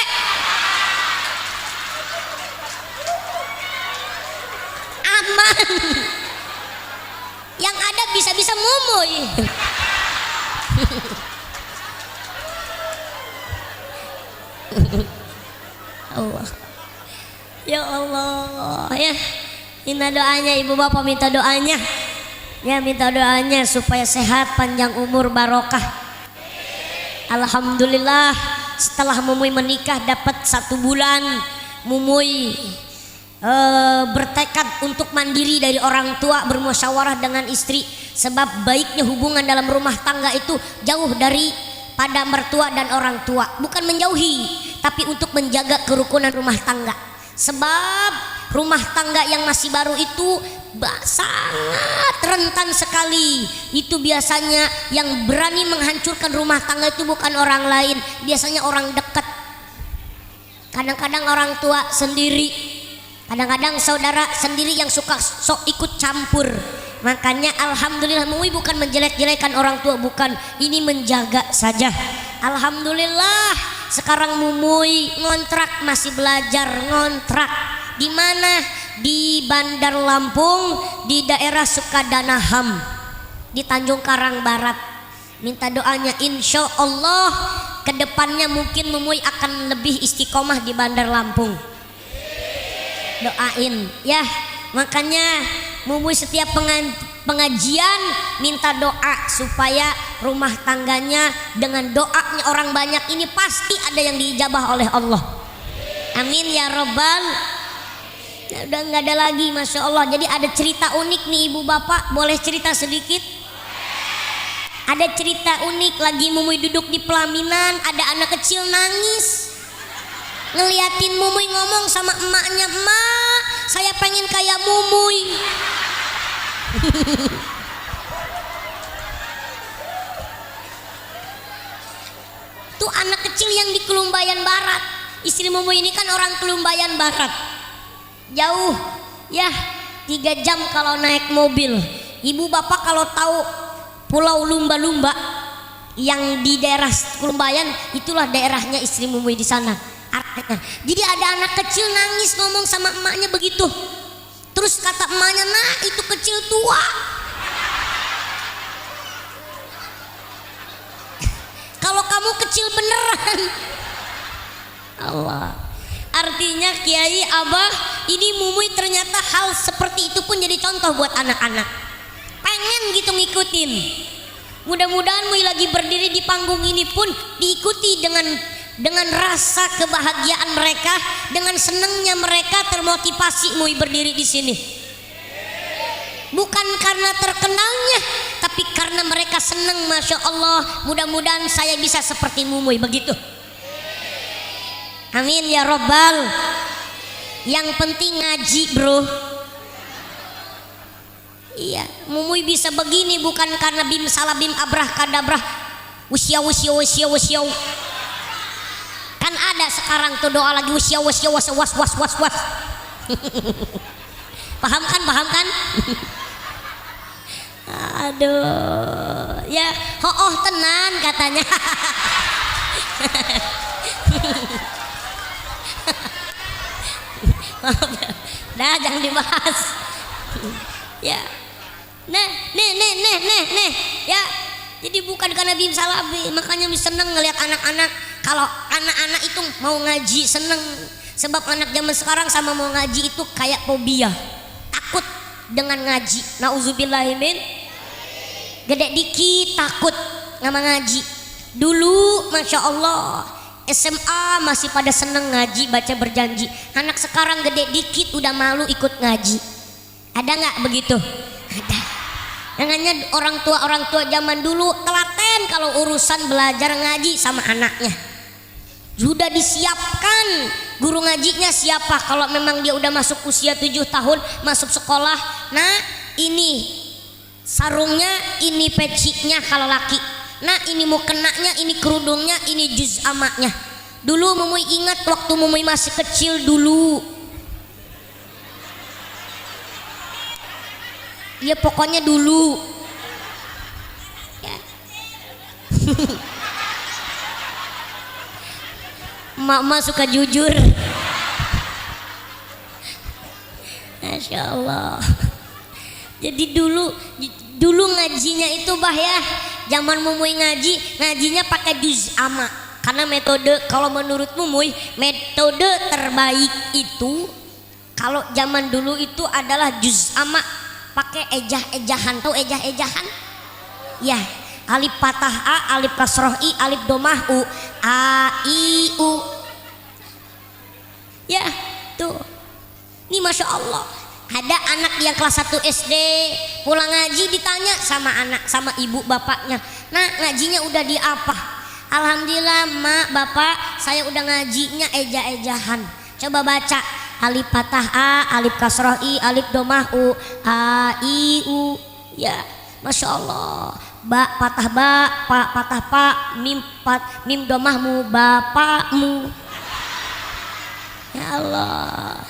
Aman. Yang ada bisa-bisa Mumuy. Allah. Ya Allah ya, minta doanya ibu bapak, minta doanya ya, minta doanya supaya sehat, panjang umur, barokah. Alhamdulillah setelah Mumuy menikah dapat 1 bulan, Mumuy bertekad untuk mandiri dari orang tua, bermusyawarah dengan istri, sebab baiknya hubungan dalam rumah tangga itu jauh dari pada mertua dan orang tua, bukan menjauhi tapi untuk menjaga kerukunan rumah tangga. Sebab rumah tangga yang masih baru itu sangat rentan sekali. Itu biasanya yang berani menghancurkan rumah tangga itu bukan orang lain, biasanya orang dekat. Kadang-kadang orang tua sendiri, kadang-kadang saudara sendiri yang suka sok ikut campur. Makanya alhamdulillah Mui bukan menjelek-jelekan orang tua, bukan, ini menjaga saja. Alhamdulillah sekarang Mumuy ngontrak, masih belajar ngontrak. Di mana? Di Bandar Lampung, di daerah Sukadanaham, di Tanjung Karang Barat. Minta doanya, insya Allah kedepannya mungkin Mumuy akan lebih istiqomah di Bandar Lampung. Doain ya. Makanya Mumuy setiap pengajian minta doa supaya rumah tangganya dengan doanya orang banyak ini pasti ada yang diijabah oleh Allah. Amin ya robbal. Nah, udah nggak ada lagi, masya Allah. Jadi ada cerita unik nih ibu bapak, boleh cerita sedikit? Ada cerita unik lagi Mumuy duduk di pelaminan, ada anak kecil nangis ngeliatin Mumuy ngomong sama emaknya, "Emak, saya pengen kayak Mumuy." tuh anak kecil yang di Kelumbayan Barat. Istri Mumu ini kan orang Kelumbayan Barat, jauh ya, 3 jam kalau naik mobil. Ibu bapak kalau tahu Pulau Lumba-Lumba yang di daerah Kelumbayan, itulah daerahnya istri Mumu di sana. Artinya, jadi ada anak kecil nangis ngomong sama emaknya begitu. Terus kata emaknya, nah itu kecil tua. Kalau kamu kecil beneran. Allah. Artinya Kiai, Abah, ini Mumuy ternyata hal seperti itu pun jadi contoh buat anak-anak. Pengen gitu ngikutin. Mudah-mudahan Mui lagi berdiri di panggung ini pun diikuti dengan rasa kebahagiaan mereka, dengan senangnya mereka termotivasi Mui berdiri di sini. Bukan karena terkenalnya, tapi karena mereka senang, masya Allah. Mudah-mudahan saya bisa seperti Mumuy begitu. Amin ya robbal. Yang penting ngaji bro. Iya, Mumuy bisa begini bukan karena bim salabim abrah kadabrah usia. Kan ada sekarang tuh doa lagi usia was. Paham kan? Aduh, ya hooh tenan katanya. Dah jangan dibahas. Ya, nih, ya. Jadi bukan karena bim salabi, makanya seneng ngelihat anak-anak. Kalau anak-anak itu mau ngaji seneng, sebab anak zaman sekarang sama mau ngaji itu kayak fobia, takut dengan ngaji. Nauzubillahimin. Gede dikit takut sama ngaji. Dulu masya Allah SMA masih pada seneng ngaji, baca berjanji. Anak sekarang gede dikit udah malu ikut ngaji. Ada nggak begitu? Ada. Makanya orang tua zaman dulu telaten kalau urusan belajar ngaji sama anaknya. Sudah disiapkan guru ngajinya siapa. Kalau memang dia udah masuk usia 7 tahun masuk sekolah, nah ini sarungnya, ini pecinya kalau laki. Nah ini mukenanya, ini kerudungnya, ini juz amaknya. Dulu Mumuy ingat waktu Mumuy masih kecil dulu. Ya pokoknya dulu. Ya. Mak suka jujur. Masya Allah. Jadi dulu ngajinya itu bah ya, zaman Mumuy ngajinya pakai juz ama. Karena metode, kalau menurut Mumuy metode terbaik itu kalau zaman dulu itu adalah juz ama pakai ejah-ejahan. Tahu ejah-ejahan? Ya, alif patah a, alif kasroh i, alif domah u, a i u. Ya, tuh. Ini masya Allah. Ada anak yang kelas 1 SD pulang ngaji ditanya sama ibu bapaknya, nah ngajinya udah di apa? Alhamdulillah mak bapak saya udah ngajinya ejah-ejahan. Coba baca alif patah a, alif kasroh i, alif domah u, a i u. Ya masya Allah. Ba patah ba, pa patah pa, mim domahmu bapakmu. Ya Allah.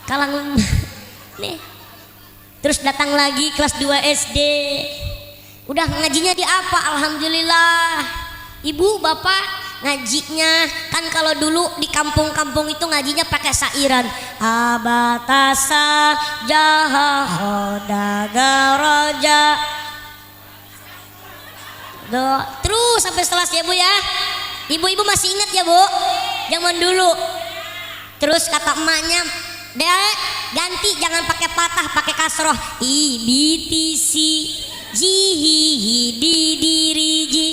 Kalang nih. Terus datang lagi kelas 2 SD. Udah ngajinya di apa? Alhamdulillah. Ibu bapak ngajinya kan kalau dulu di kampung-kampung itu ngajinya pakai sairan. Abatasa jahhodagaraja. Terus sampai setelah ya Bu ya. Ibu-ibu masih ingat ya Bu? Zaman dulu. Terus kata emaknya, "Dek, ganti jangan pakai patah, pakai kasroh. IBTC jihihi didiriji."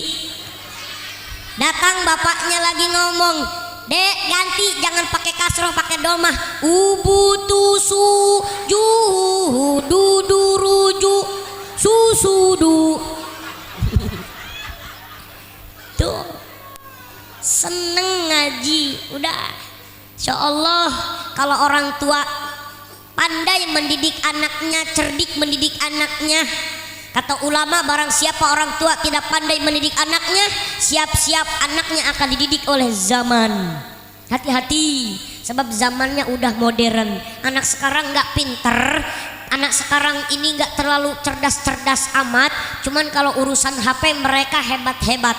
Datang bapaknya lagi ngomong, "Dek, ganti jangan pakai kasroh, pakai domah. Ubutusu juhu duduruju susudu." Tuh seneng ngaji. Udah insya Allah kalau orang tua pandai mendidik anaknya, cerdik mendidik anaknya, Kata ulama, barang siapa orang tua tidak pandai mendidik anaknya, siap-siap anaknya akan dididik oleh zaman. Hati-hati, sebab zamannya udah modern. Anak sekarang nggak pinter, anak sekarang ini nggak terlalu cerdas-cerdas amat. Cuman kalau urusan HP mereka hebat-hebat.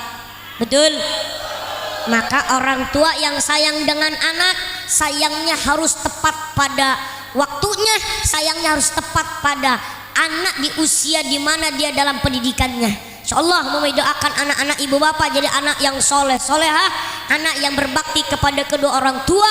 Betul? Maka orang tua yang sayang dengan anak, sayangnya harus tepat pada waktunya, sayangnya harus tepat pada anak di usia di mana dia dalam pendidikannya. Insyaallah mau doakan anak-anak ibu bapak jadi anak yang soleh solehah, anak yang berbakti kepada kedua orang tua,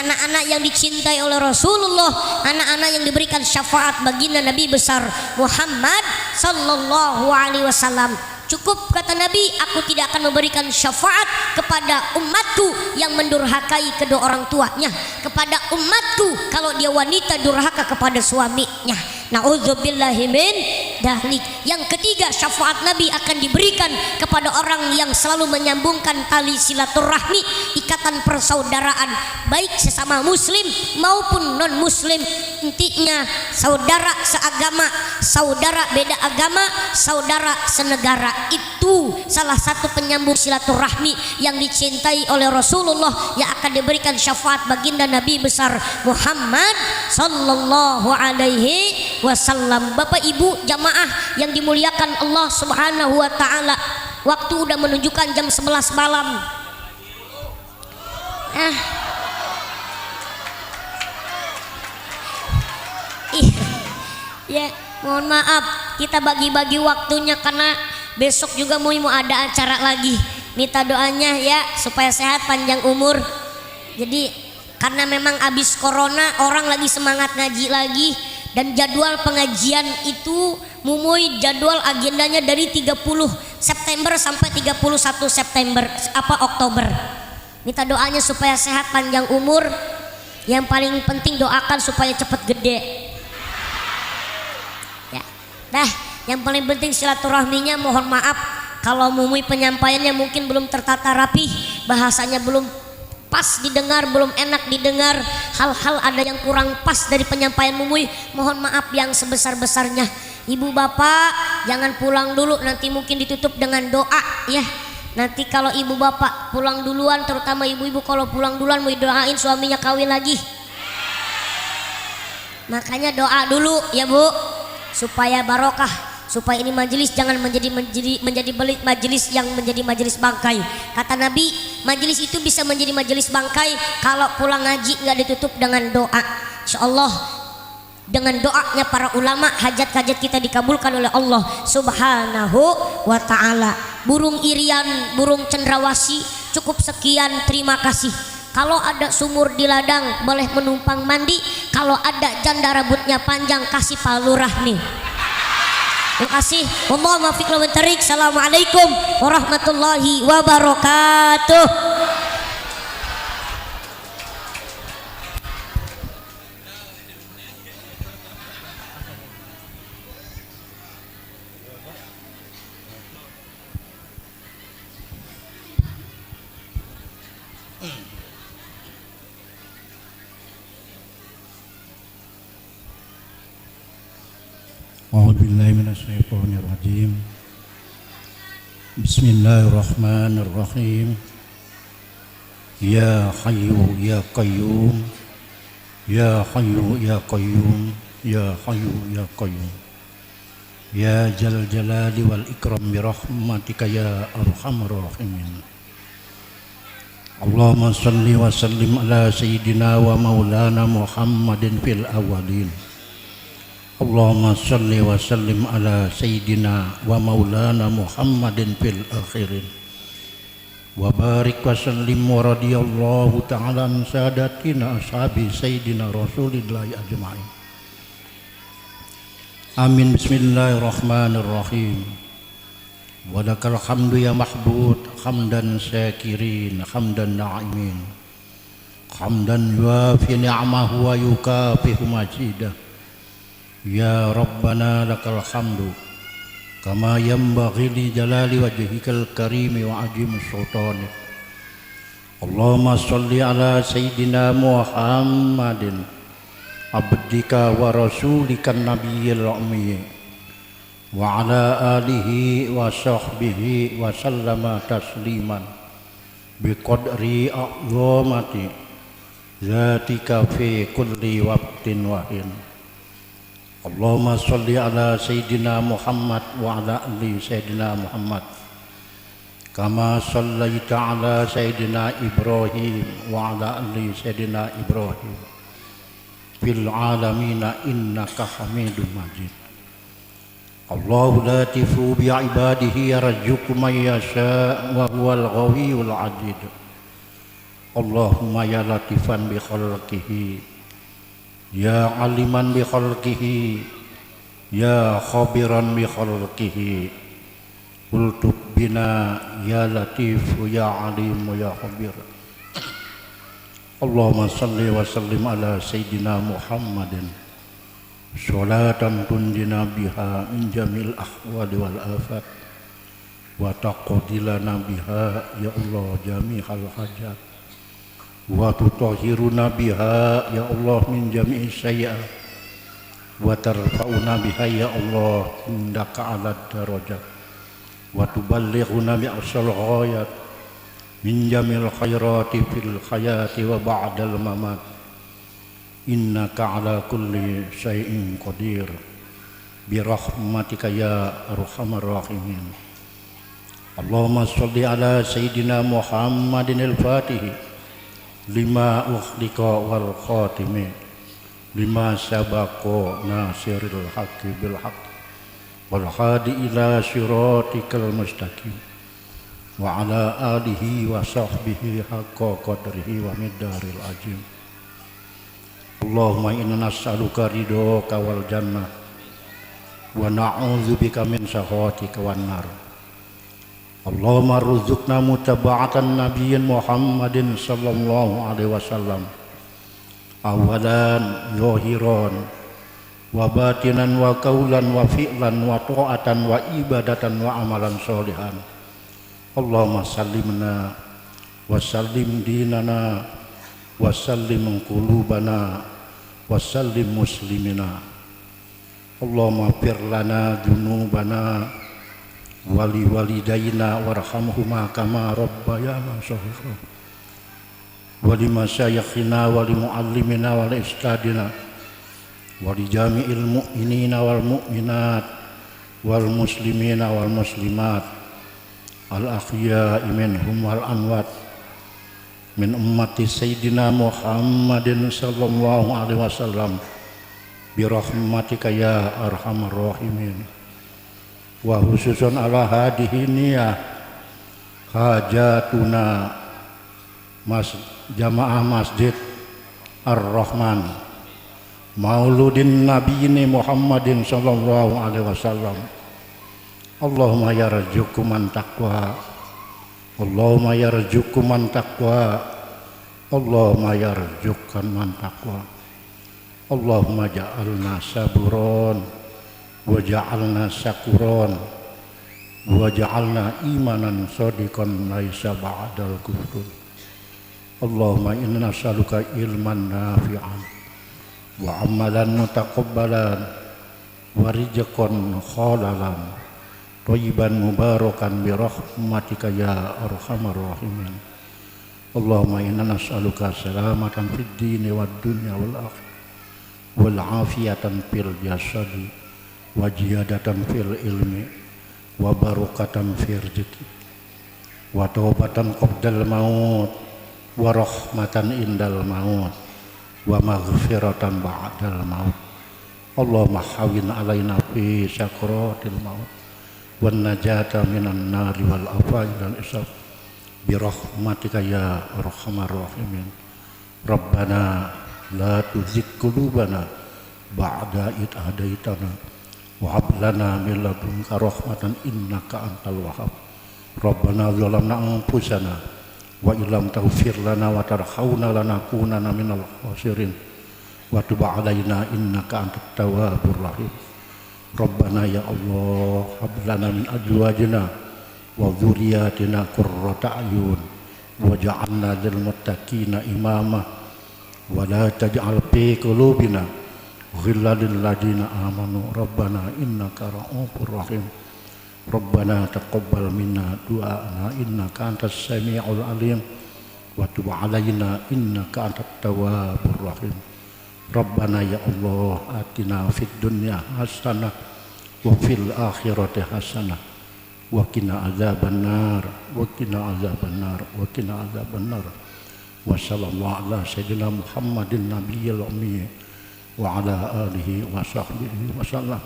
anak-anak yang dicintai oleh Rasulullah, anak-anak yang diberikan syafaat baginda Nabi besar Muhammad sallallahu alaihi wasallam. Cukup kata Nabi, aku tidak akan memberikan syafaat kepada umatku yang mendurhakai kedua orang tuanya, kepada umatku kalau dia wanita durhaka kepada suaminya. Na'udzubillahi min dahlik. Yang ketiga, syafaat Nabi akan diberikan kepada orang yang selalu menyambungkan tali silaturahmi, ikatan persaudaraan, baik sesama muslim maupun non muslim. Intinya saudara seagama, saudara beda agama, saudara senegara. Itu salah satu penyambung silaturahmi yang dicintai oleh Rasulullah, yang akan diberikan syafaat baginda Nabi besar Muhammad sallallahu alaihi wasallam. Bapak Ibu jamaah yang dimuliakan Allah Subhanahu wa taala, waktu udah menunjukkan jam 11 malam. Ya, mohon maaf kita bagi-bagi waktunya karena besok juga mau ada acara lagi. Minta doanya ya supaya sehat panjang umur. Jadi karena memang abis corona orang lagi semangat ngaji lagi, dan jadwal pengajian itu Mumuy jadwal agendanya dari 30 September sampai 31 September Oktober. Minta doanya supaya sehat panjang umur. Yang paling penting doakan supaya cepat gede. Ya. Dah, yang paling penting silaturahminya. Mohon maaf kalau Mumuy penyampaiannya mungkin belum tertata rapi, bahasanya belum pas didengar, belum enak didengar, hal-hal ada yang kurang pas dari penyampaian Mumuy. Mohon maaf yang sebesar-besarnya. Ibu bapak jangan pulang dulu, nanti mungkin ditutup dengan doa ya. Nanti kalau ibu bapak pulang duluan, terutama ibu-ibu kalau pulang duluan mau doain suaminya kawin lagi. Makanya doa dulu ya Bu, supaya barokah, supaya ini majelis jangan menjadi majelis yang menjadi majelis bangkai. Kata Nabi, majelis itu bisa menjadi majelis bangkai kalau pulang ngaji nggak ditutup dengan doa. Insyaallah dengan doanya para ulama hajat-hajat kita dikabulkan oleh Allah Subhanahu wa taala. Burung irian, burung cendrawasih, cukup sekian, terima kasih. Kalau ada sumur di ladang boleh menumpang mandi, kalau ada janda rambutnya panjang kasih palurahmi. Terima kasih. Wallahu muwaffiq wa tarik. Assalamualaikum warahmatullahi wabarakatuh. A'udzubillahi minasyaitonirrajim. Bismillahirrahmanirrahim. Ya Hayyu ya Qayyum, Ya Hayyu ya Qayyum, Ya Hayyu ya Qayyum, Ya Jal Jalali wal Ikram bi rahmatika ya arhamar rahimin. Allahumma salli wa sallim ala sayyidina wa maulana Muhammadin fil awwalin. Allahumma salli wa sallim ala sayyidina wa maulana Muhammadin fil akhirin. Wa barik wa sallim wa radiyallahu ta'ala an sadatina ashabi sayyidina rasulillahi ajma'in. Amin. Bismillahirrahmanirrahim. Wa lakal hamdu ya mahbud, hamdan syakirin, hamdan na'imin, hamdan yuafi ni'amahu wa yukafihu majidah. Ya Rabbana lakal hamdu kama yanbaghi li jalali wajhikal karimi wa azimi sultanik. Allahumma salli ala sayyidina Muhammadin abdika wa rasulika nabiyil ummi wa ala alihi wa sahbihi wa sallama tasliman biqadri a'zamati zatika fi kulli waqtin wahin. Allahumma sholli ala sayyidina Muhammad wa ala ali sayyidina Muhammad kama shallaita ala sayyidina Ibrahim wa ala ali sayyidina Ibrahim fil alamina innaka Hamidum Majid. Allahu latifu bi ibadihi yarzuqu man yasha wa huwal ghawiyul adid. Allahumma ya latifan bi khalqihi ya aliman bi khalqihi ya khabiran bi khalqihi ultub bina ya latifu ya alim ya khabir. Allahumma salli wa sallim ala sayyidina Muhammadin sholatan tunjina biha min jamil ahwali wal afat wa taqdilana biha ya Allah jami'al hajat wa tutahhiruna biha ya Allah min jami'is sayyi'at wa tarfa'una biha ya Allah indaka 'alad darajat wa tuballighuna bi aqsal ghayat min jamil khairati fil hayati wa ba'dal mamat. Innaka ala kulli syai'in qadir bi rahmatika ya arhamar rahimin. Allahumma sholli ala sayyidina Muhammadin al-Fatih lima ukhliqa wal khatimi lima sabaqa nasiril haqqi bil haqq wal hadi ila siratikal mustaqim wa ala alihi wa sahbihi haqqa qadrihi wa miqdaril azim. Allahumma inna nas'aluka ridhoka wal jannah wa na'udzubika min sakhatika wan nar. Allahumma rzuqna mutaba'atan nabiyyin Muhammadin sallallahu alaihi wasallam awalan zahiran wa batinan wa qaulan wa fi'lan wa ta'atan wa ibadatan wa amalan sholihan. Allahumma sallimna wa sallim dinana wa sallim qulubana wa sallim muslimina. Allahumma fir lana dzunubana wali walidayna warhamhuma kama rabbayana shaghira wa li masyayikhina wa li muallimina wa li ustadina wa li jami'il mu'minina wal mu'minat wal muslimina wal muslimat al ahya'i minhum wal amwat min ummati sayyidina Muhammadin sallallahu alaihi wasallam bi rahmatika ya arhamar rahimin. Wa khususun ala hadihi niyah hajatuna jamaah masjid Ar-Rahman mauludin nabiyini Muhammadin sallallahu alaihi wasallam. Allahumma yarzuqu man taqwa, Allahumma yarzuqu man taqwa, Allahumma yarzuqkan man taqwa. Allahumma ja'alna saburon wa ja'alna sakuron wa ja'alna imanan sadiqan laisa ba'dal kufur. Allahumma inna nas'aluka ilman nafi'an wa amalan mutaqabbalan wa rizqan khalalan thayyiban mubarakan bi rahmatika ya arhamar rahimin. Allahumma inna nas'aluka salamatan fid dini wad dunya wal akhirah wal afiyatan fil jasadi wa ziyadatan fil ilmi wa barakatan fil rizqi wa taubatan qabdal maut wa rahmatan indal maut wa maghfiratan ba'dal maut. Allahumma hawin alaina fi sakratil maut wan najata minan nari wal afai dan isab bi rahmatika ya arhamar rahimin. Rabbana la tuzigh qulubana ba'da id hadaitana wa hab lana min ladunka rahmatan innaka antal wahhab. Rabbana zalamna anfusana wa illam taghfir lana wa tarhamna lanakunanna minal khasirin wa tub alaina innaka antat tawwabur rahim. Rabbana ya Allah hab lana min azwajina wa dzurriyyatina qurrata a'yun waj'alna lil muttaqina imama wa la taj'al fi qulubina ghillal lil ladzina amanu rabbana innaka ra'ufur rahim rabbana taqabbal minna du'ana innaka antas samiul alim wa tub 'alaina innaka antat tawwabur rahim rabbana ya Allah atina fid dunya hasanah wa fil akhirati hasanah wa qina adzabannar wa qina adzabannar wa qina adzabannar wa sallallahu ala sayyidina Muhammadin nabiyil ummi wa ala alihi wa sahbihi wa sallam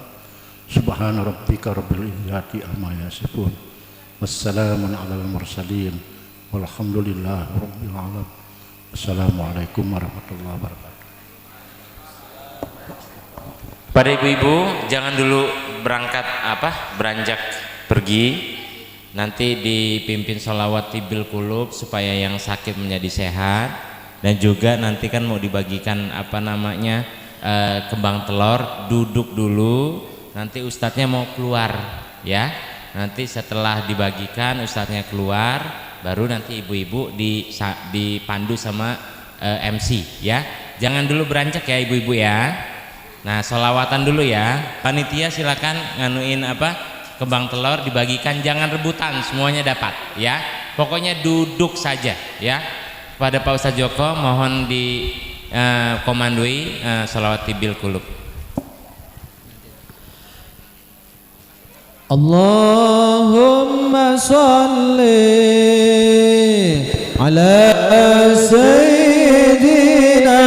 subhana rabbika rabbil izzati amma yasifun wassalamun alal mursalin walhamdulillahi rabbil alamin. Assalamualaikum warahmatullahi wabarakatuh. Pada ibu-ibu jangan dulu beranjak pergi, nanti dipimpin sholawat tibil kulub supaya yang sakit menjadi sehat, dan juga nanti kan mau dibagikan kembang telur. Duduk dulu, nanti ustadznya mau keluar ya, nanti setelah dibagikan ustadznya keluar, baru nanti ibu-ibu dipandu sama MC ya. Jangan dulu beranjak ya ibu-ibu ya. Nah, sholawatan dulu ya. Panitia silakan nganuin kembang telur dibagikan, jangan rebutan, semuanya dapat ya. Pokoknya duduk saja ya. Pada Pak Ustadz Joko mohon di komandoi sholawat tibil kulub. Allahumma sholli ala sayyidina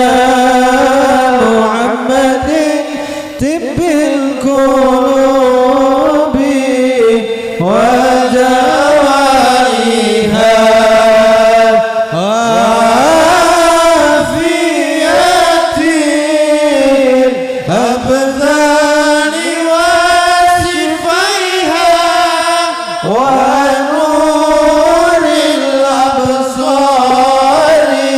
Muhammadin tibbil qulubi wa dawaiha wa afiyatil abdani wa sifaiha wa nuril absari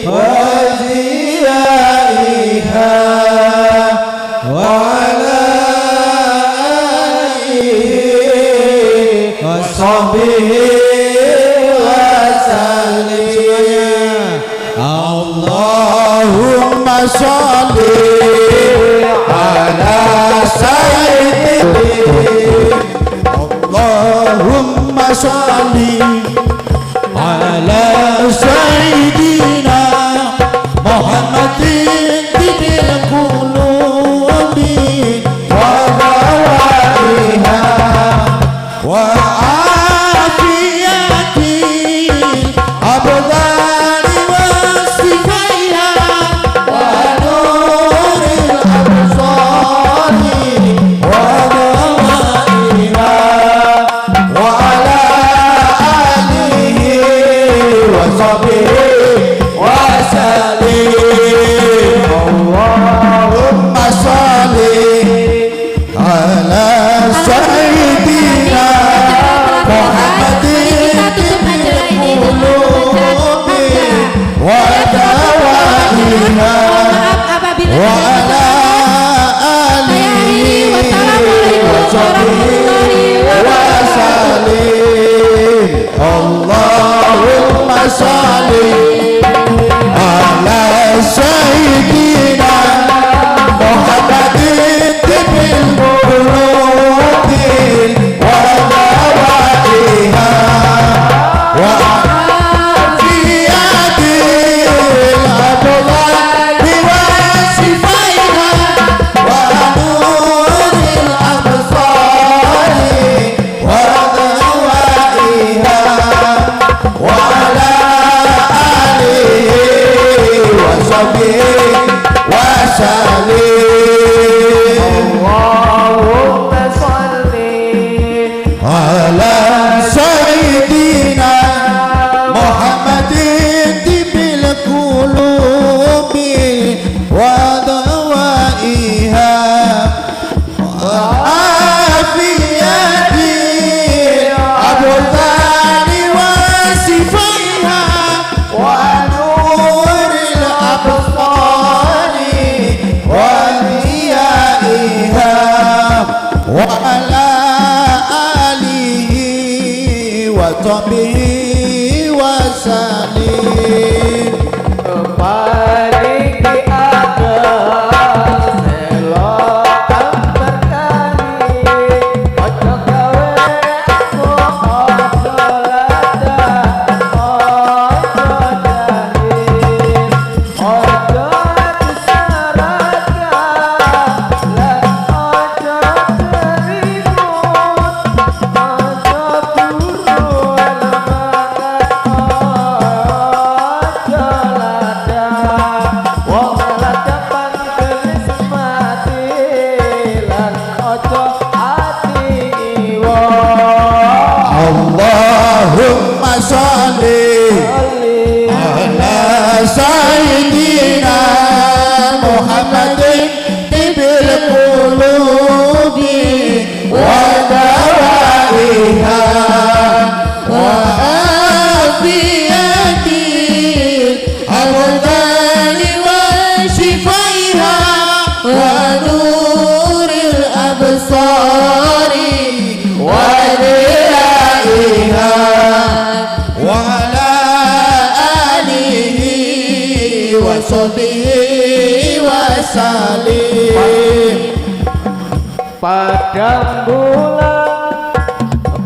wa ziyaiha Allahumma sholli ala sayyidina Allahumma sholli ala sayyidina Muhammadin tibil qulubi wa dawaiha wa afiyatil abdani wa sifaiha wa nuril absari wa dawaiha wa ala alihi wa sahbihi wa sallim. Allahumma sholli ala sayyidina Muhammadin tibil qulubi wa dawaiha wa ala alihi wa sahbihi wa sallim. Allahumma sholli ala sayyidina Muhammadin tibil qulubi wa dawaiha wa afiyatil abdani wa sifaiha wa nuril absari wa dawaiha wa ala alihi wa sahbihi wa sallim. Allahumma sholli ala sayyidina Muhammadin tibil qulubi wa dawaiha wa afiyatil abdani wa sifaiha wa nuril absari wa ziyaiha wa ala alihi wa sahbihi wa sallim. Kembali ke atas عافية الأبدان وشفائها ونور الأبصار وضيائها وعلى آله وصحبه وسلم. Padang bulan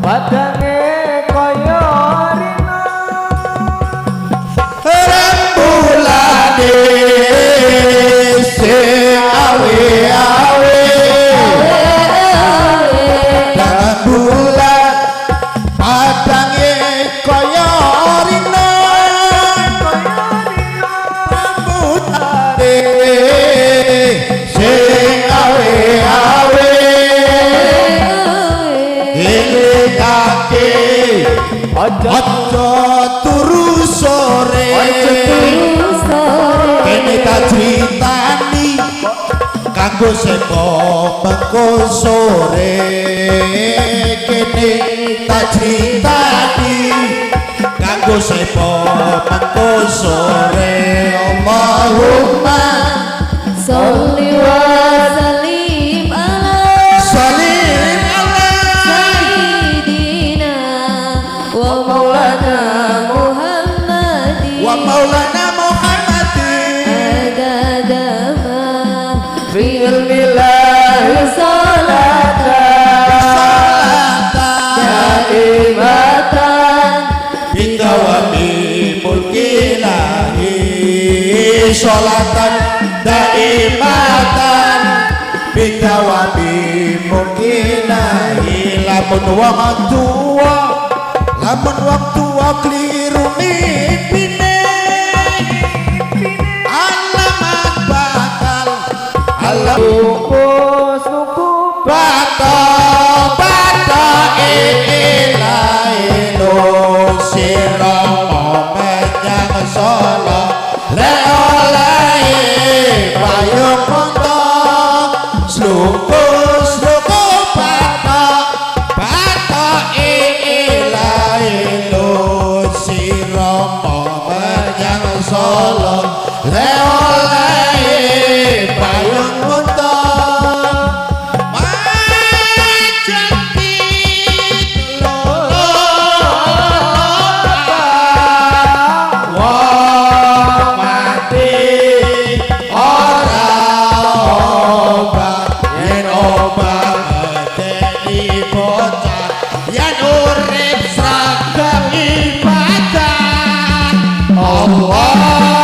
padange kaya rina Rembulane sing awe-awe Padang bulan padange kaya rina Rembulane sing awe-awe Ilingake aja turu sore kene tak critani kanggo seko mengko sore kene tak critani kanggo seko mengko sore Allahumma Sholli wa sallim ala salim ala Sayyidina wa maulana Muhammadin wa maulana Muhammadin adadama fi ilmillahi salatan daimatan bidawami mulkilahi sholatan daimatan bidawami mulkilahi lamun wong tua keliru mimine alamat bakal alam suku Bata ilailo sirama menyang solo le oleh payung montok sluku bata ilailo sirama menyang solo le oleh payung montok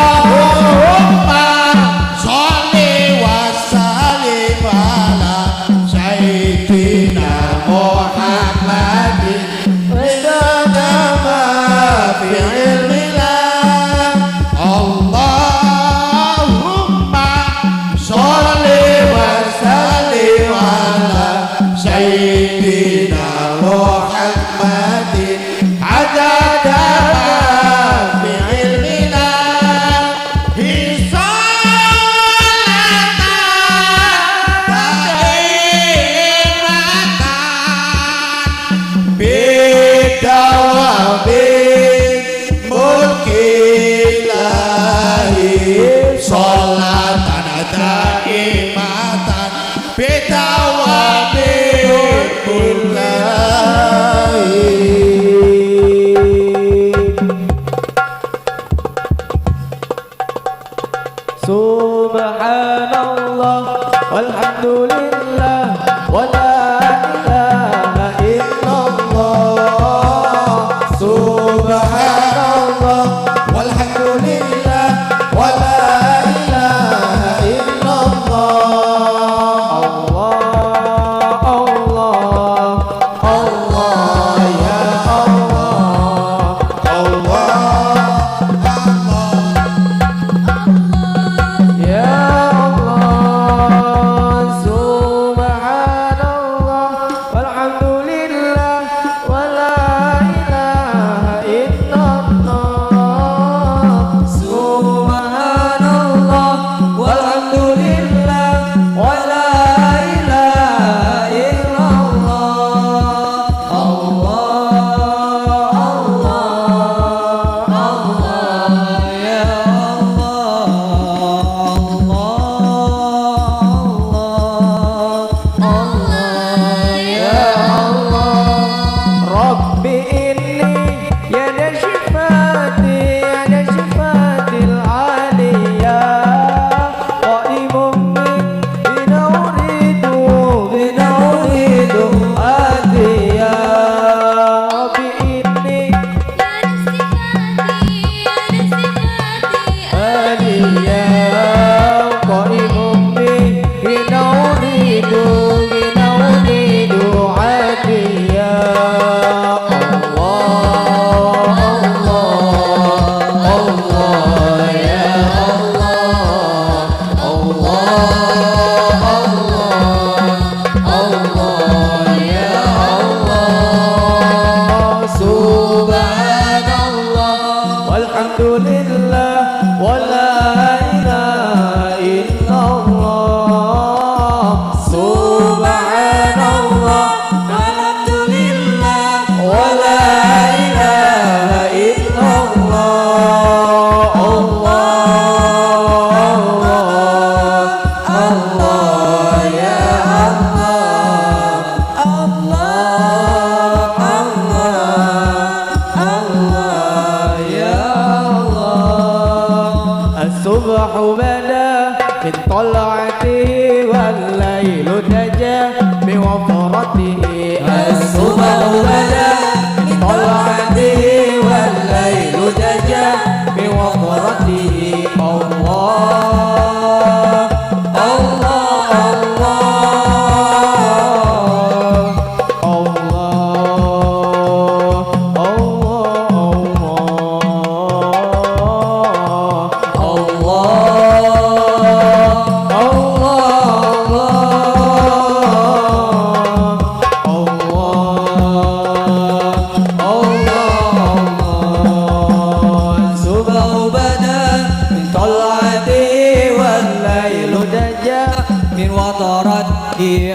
Allahumma sholli wa sallim ala sayyidina Muhammadin wa fi ilmillah Allahumma sholli wa sallim ala sayyidina Muhammadin adada Sholatan daimatan bidawabil Subhanallah walhamdulillah wala ilaha illallah Subhanallah walhamdulillah wala ilaha illallah Allah Allah ya Allah ya Allah subhanallah الصبح بدا من طلعته والليل دجى بوفرته الصبح بدا من طلعته والليل دجى بوفرته الله الله الله الصبح بدا من طلعته والليل دجى من وطرته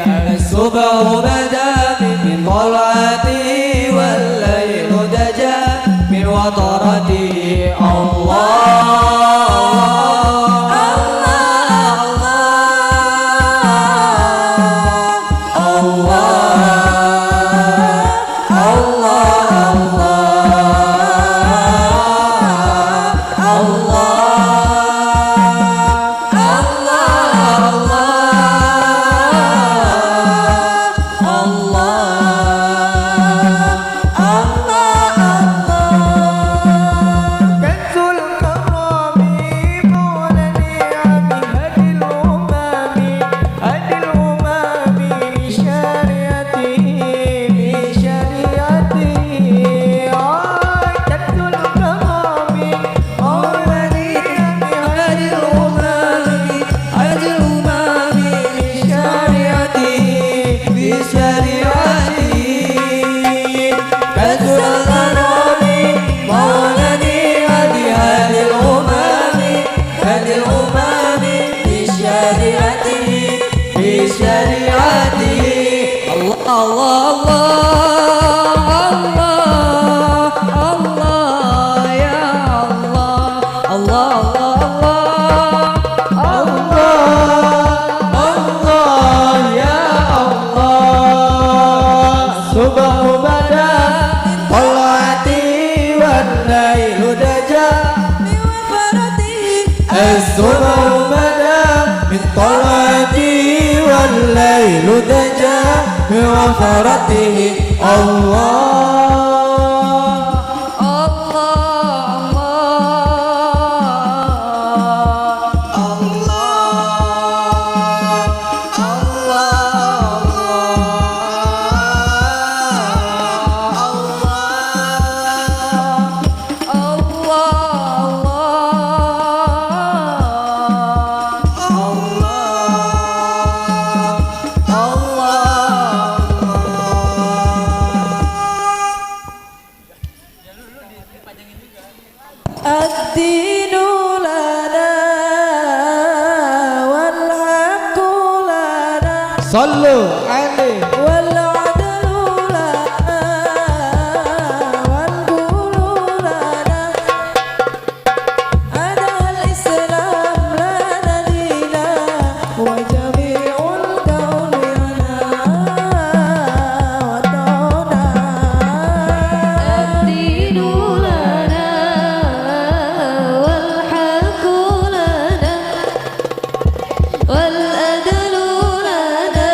والليل دجى بوفرته الله الدين لنا والحق لنا صلوا عليه والعدل لنا والقول لنا هذا الإسلام لنا دينا وجميع الكون لنا وطنا الدين لنا والحق لنا والأدل لنا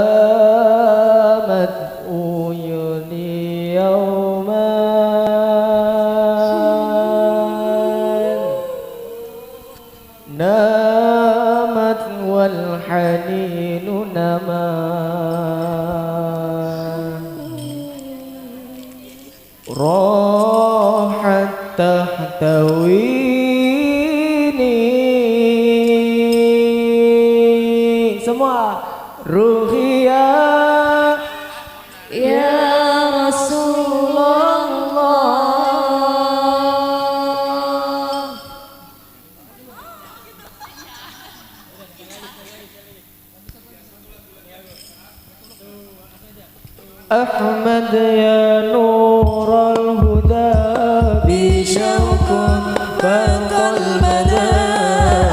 نامت عيوني يوما نامت والحنين نما راحت تحتويني semua ruhia Ya Rasulullah. أحمد يا نور الهدى بشوق فوق المدى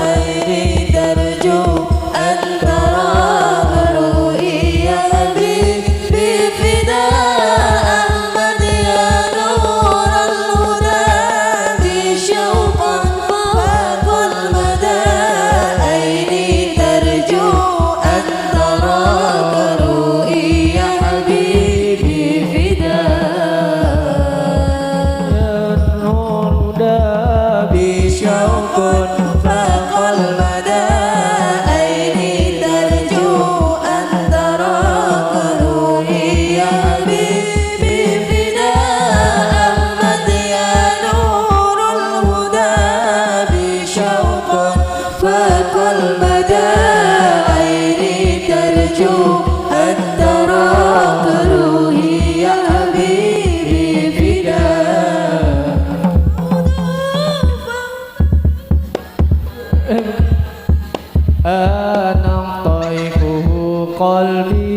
عيني ترجو أن ترى رؤيا حبيبي فداء أحمد يا نور الهدى بشوق فوق المدى عيني ترجو أن ترى رؤيا حبيبي بشوق فاق المدى عيني ترجو أن تراك روحي يا حبيبي فداء أحمد يا نور الهدى بشوق فاق المدى عيني ترجو أن تراك روحي يا حبيبي فداء أنا طيفه قلبي